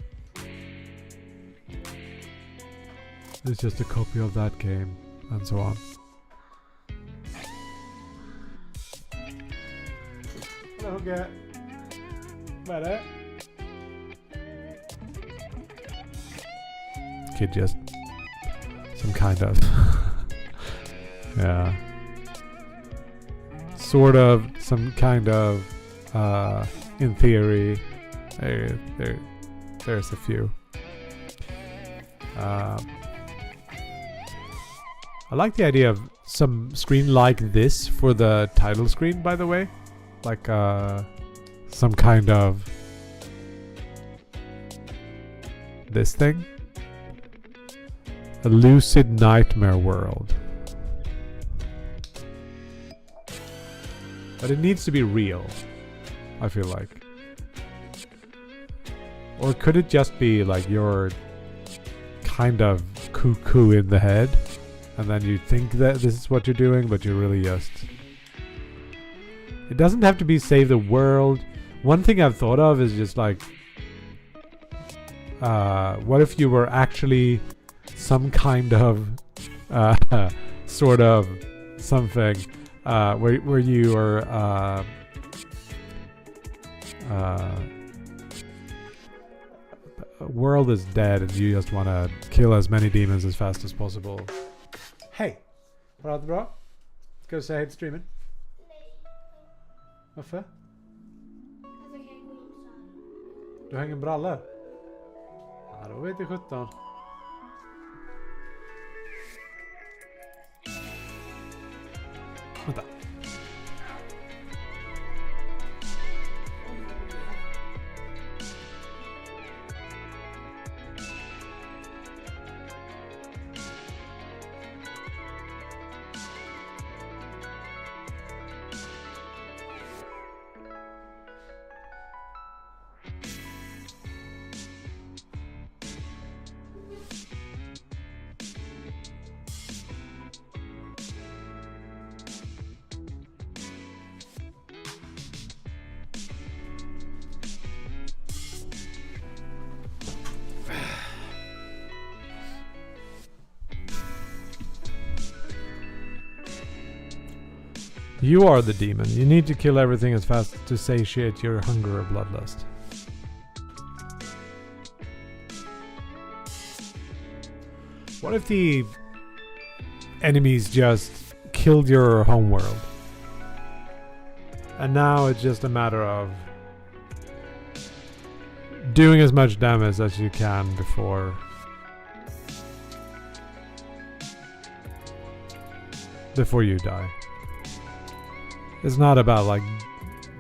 It's just a copy of that game, and so on. Okay. Better. Kid just some kind of yeah, sort of some kind of in theory there's a few. I like the idea of some screen like this for the title screen, by the way, like some kind of this thing. A lucid nightmare world. But it needs to be real, I feel like. Or could it just be like you're kind of cuckoo in the head, and then you think that this is what you're doing, but you're really just... It doesn't have to be save the world. One thing I've thought of is just like, what if you were actually some kind of sort of something where you are world is dead and you just want to kill as many demons as fast as possible. Hej! Har du haft det bra? Ska du säga hej till streamen? Nej. Varför? Alltså jag kan gå in så här. Du hänger en bralla? Ja, då vet jag 17. Vänta. You are the demon. You need to kill everything as fast to satiate your hunger or bloodlust. What if the enemies just killed your homeworld? And now it's just a matter of doing as much damage as you can before you die. It's not about like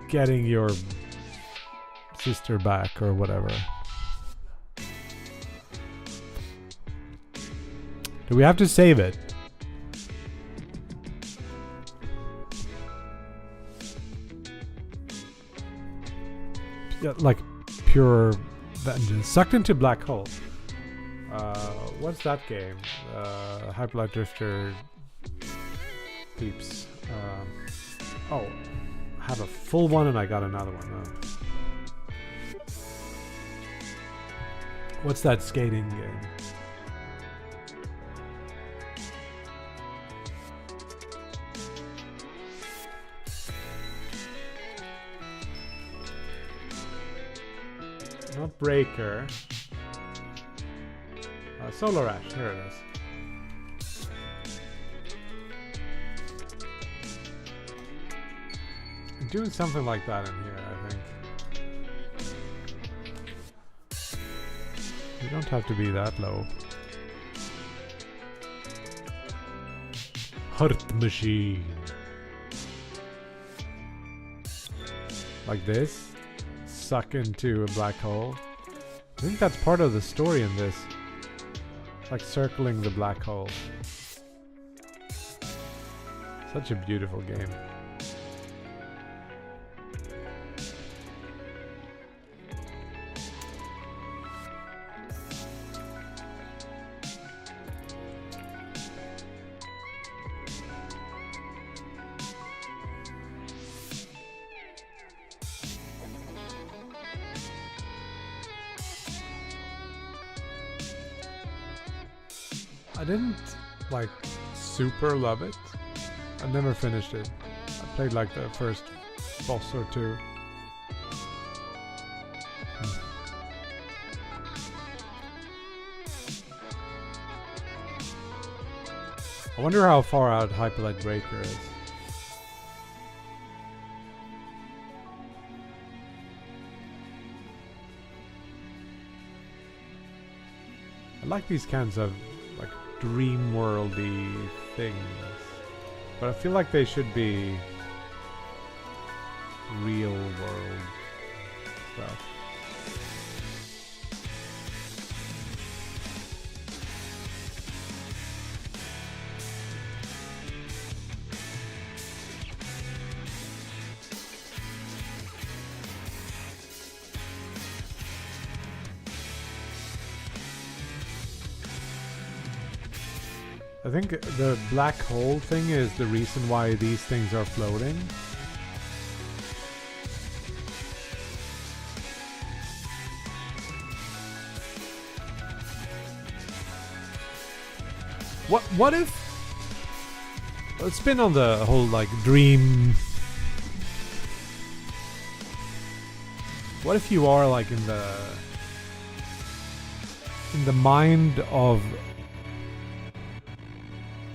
getting your sister back or whatever. Do we have to save it? Yeah, like pure vengeance. Sucked into black hole. What's that game? Hyperlight Drifter peeps. Oh, I have a full one and I got another one now. What's that skating game? Not Breaker. Solar Ash, here it is. Doing something like that in here, I think. You don't have to be that low. Hurt machine. Like this. Suck into a black hole. I think that's part of the story in this. It's like circling the black hole. Such a beautiful game. I didn't like super love it. I never finished it. I played like the first boss or two. I wonder how far out Hyperlight Breaker is. I like these kinds of like dream worldy things, but I feel like they should be real world stuff. I think the black hole thing is the reason why these things are floating. What if let's spin on the whole like dream. What if you are like in the mind of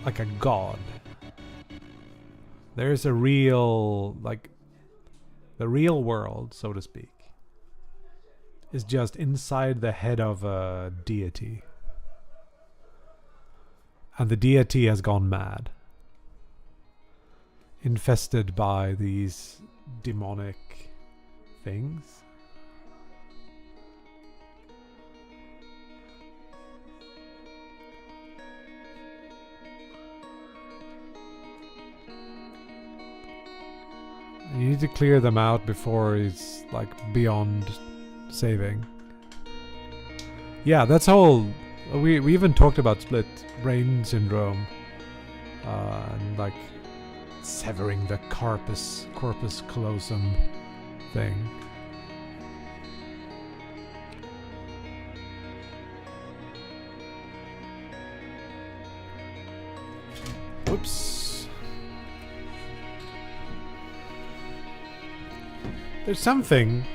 like a god? There's a real, like, the real world, so to speak, is just inside the head of a deity. And the deity has gone mad. Infested by these demonic things. You need to clear them out before it's like beyond saving. Yeah, that's whole. We even talked about split brain syndrome, and like severing the corpus callosum thing. Oops. There's something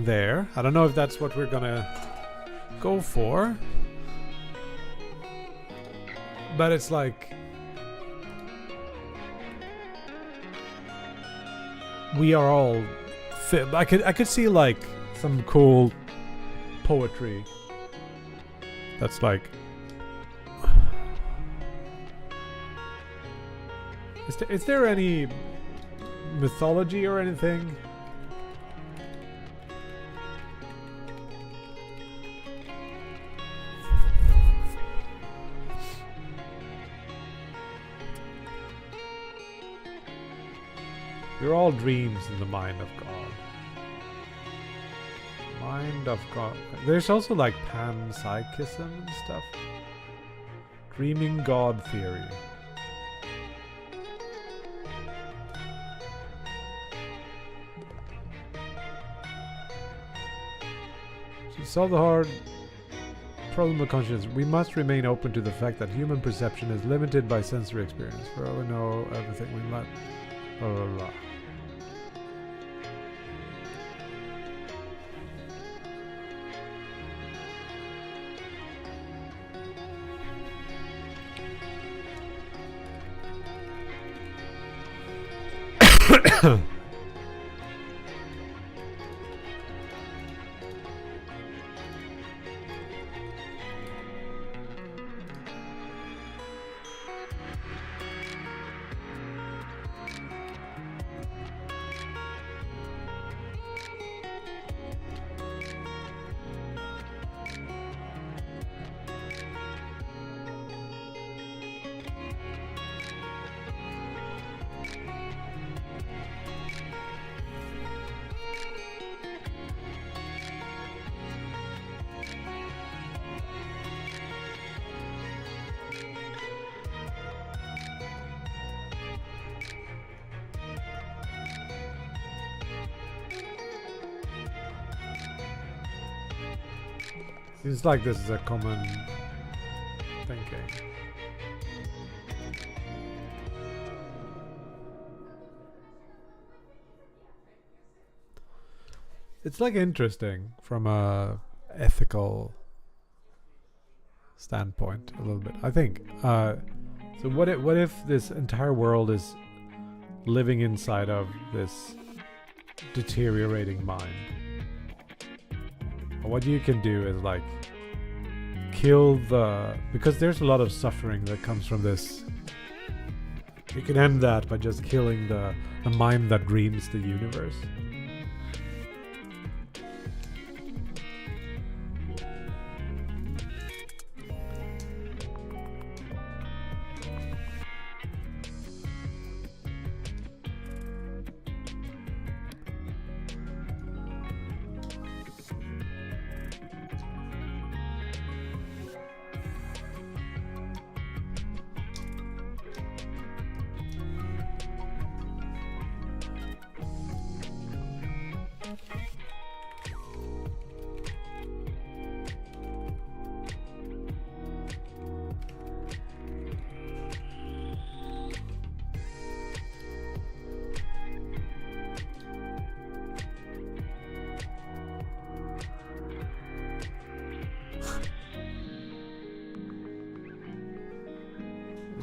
there. I don't know if that's what we're gonna go for. But it's like we are all I could see like some cool poetry that's like is there any mythology or anything? We're all dreams in the mind of God. Mind of God. There's also like panpsychism and stuff. Dreaming God theory. To solve the hard problem of consciousness, we must remain open to the fact that human perception is limited by sensory experience. For all we know everything we might. Blah blah blah. Seems like this is a common thinking. It's like interesting from a ethical standpoint a little bit, I think. So what if this entire world is living inside of this deteriorating mind? What you can do is like kill because there's a lot of suffering that comes from this. You can end that by just killing the mind that dreams the universe.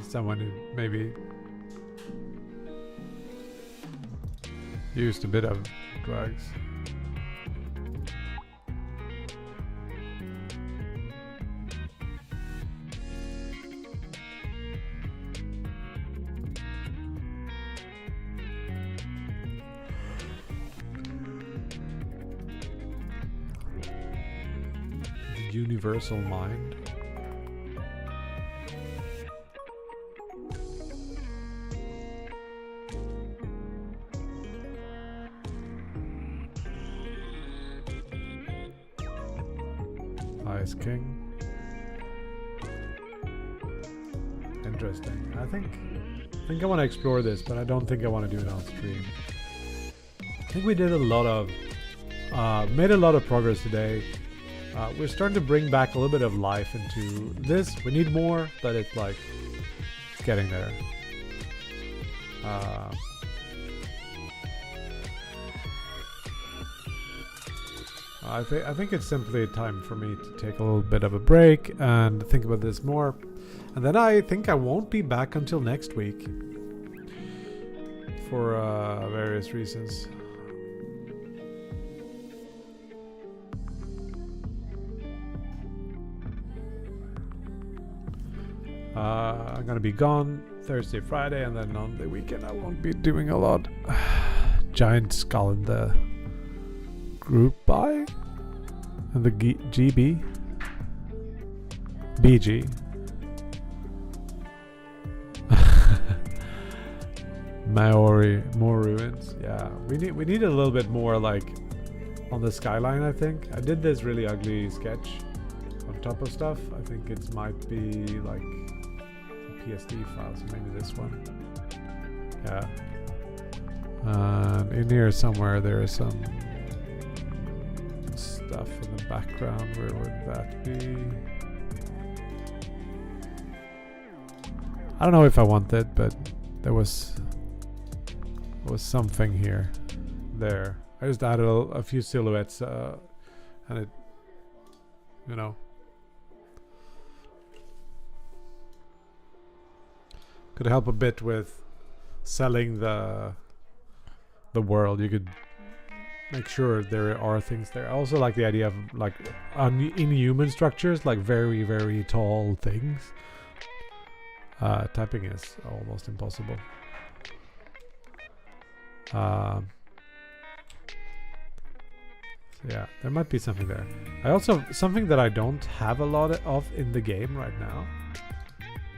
someone who maybe used a bit of drugs. The universal mind. Ice King. Interesting. I think I want to explore this, but I don't think I want to do it on stream. I think we did a lot of made a lot of progress today. We're starting to bring back a little bit of life into this. We need more, but it's like getting there. I think it's simply time for me to take a little bit of a break and think about this more. And then I think I won't be back until next week for various reasons. I'm gonna be gone Thursday, Friday, and then on the weekend I won't be doing a lot. Giant skull in the group buy and the GB BG. More ruins. Yeah, we need a little bit more like on the skyline. I think I did this really ugly sketch on top of stuff. I think it might be like a PSD file, so maybe this one. Yeah. In here somewhere there is some stuff in the background. Where would that be? I don't know if I want that, but there was something here. There. I just added a few silhouettes, and it, you know, could help a bit with selling the world. You could make sure there are things there. I also like the idea of like inhuman structures, like very, very tall things. Typing is almost impossible. So yeah, there might be something there. I also, something that I don't have a lot of in the game right now.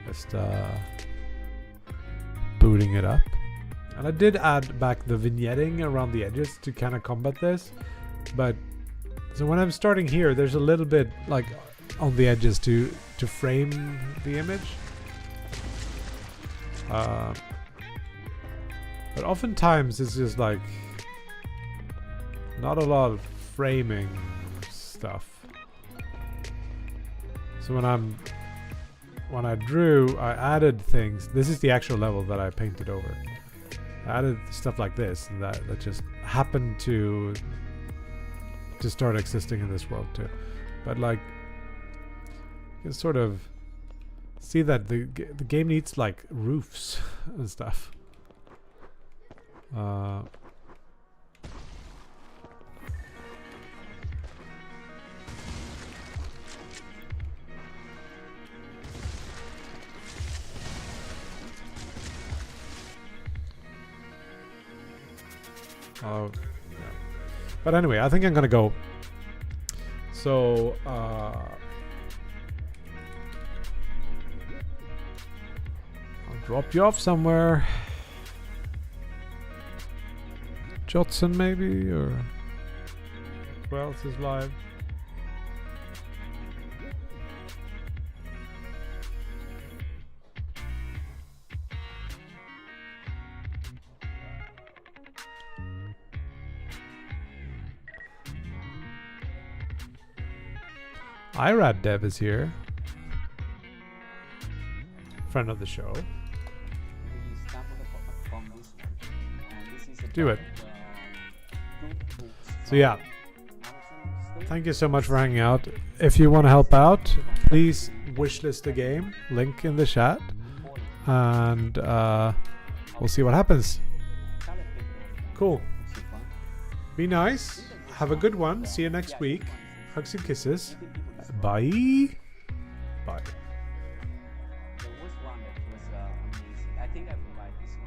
Just booting it up. And I did add back the vignetting around the edges to kind of combat this. But so when I'm starting here, there's a little bit like on the edges to frame the image. But oftentimes it's just like not a lot of framing stuff. So when I drew, I added things. This is the actual level that I painted over. I added stuff like this and that just happened to start existing in this world too. But like, you can sort of see that the game needs like roofs and stuff. Oh, yeah. But anyway, I think I'm gonna go. So, I'll drop you off somewhere. Jotson maybe, or who else is live? Irad Dev is here. Friend of the show. Do it. So yeah, thank you so much for hanging out. If you want to help out, please wishlist the game. Link in the chat. and we'll see what happens. Cool. Be nice. Have a good one. See you next week. Hugs and kisses. Bye. Bye. There was one that was amazing. I think I provide this one.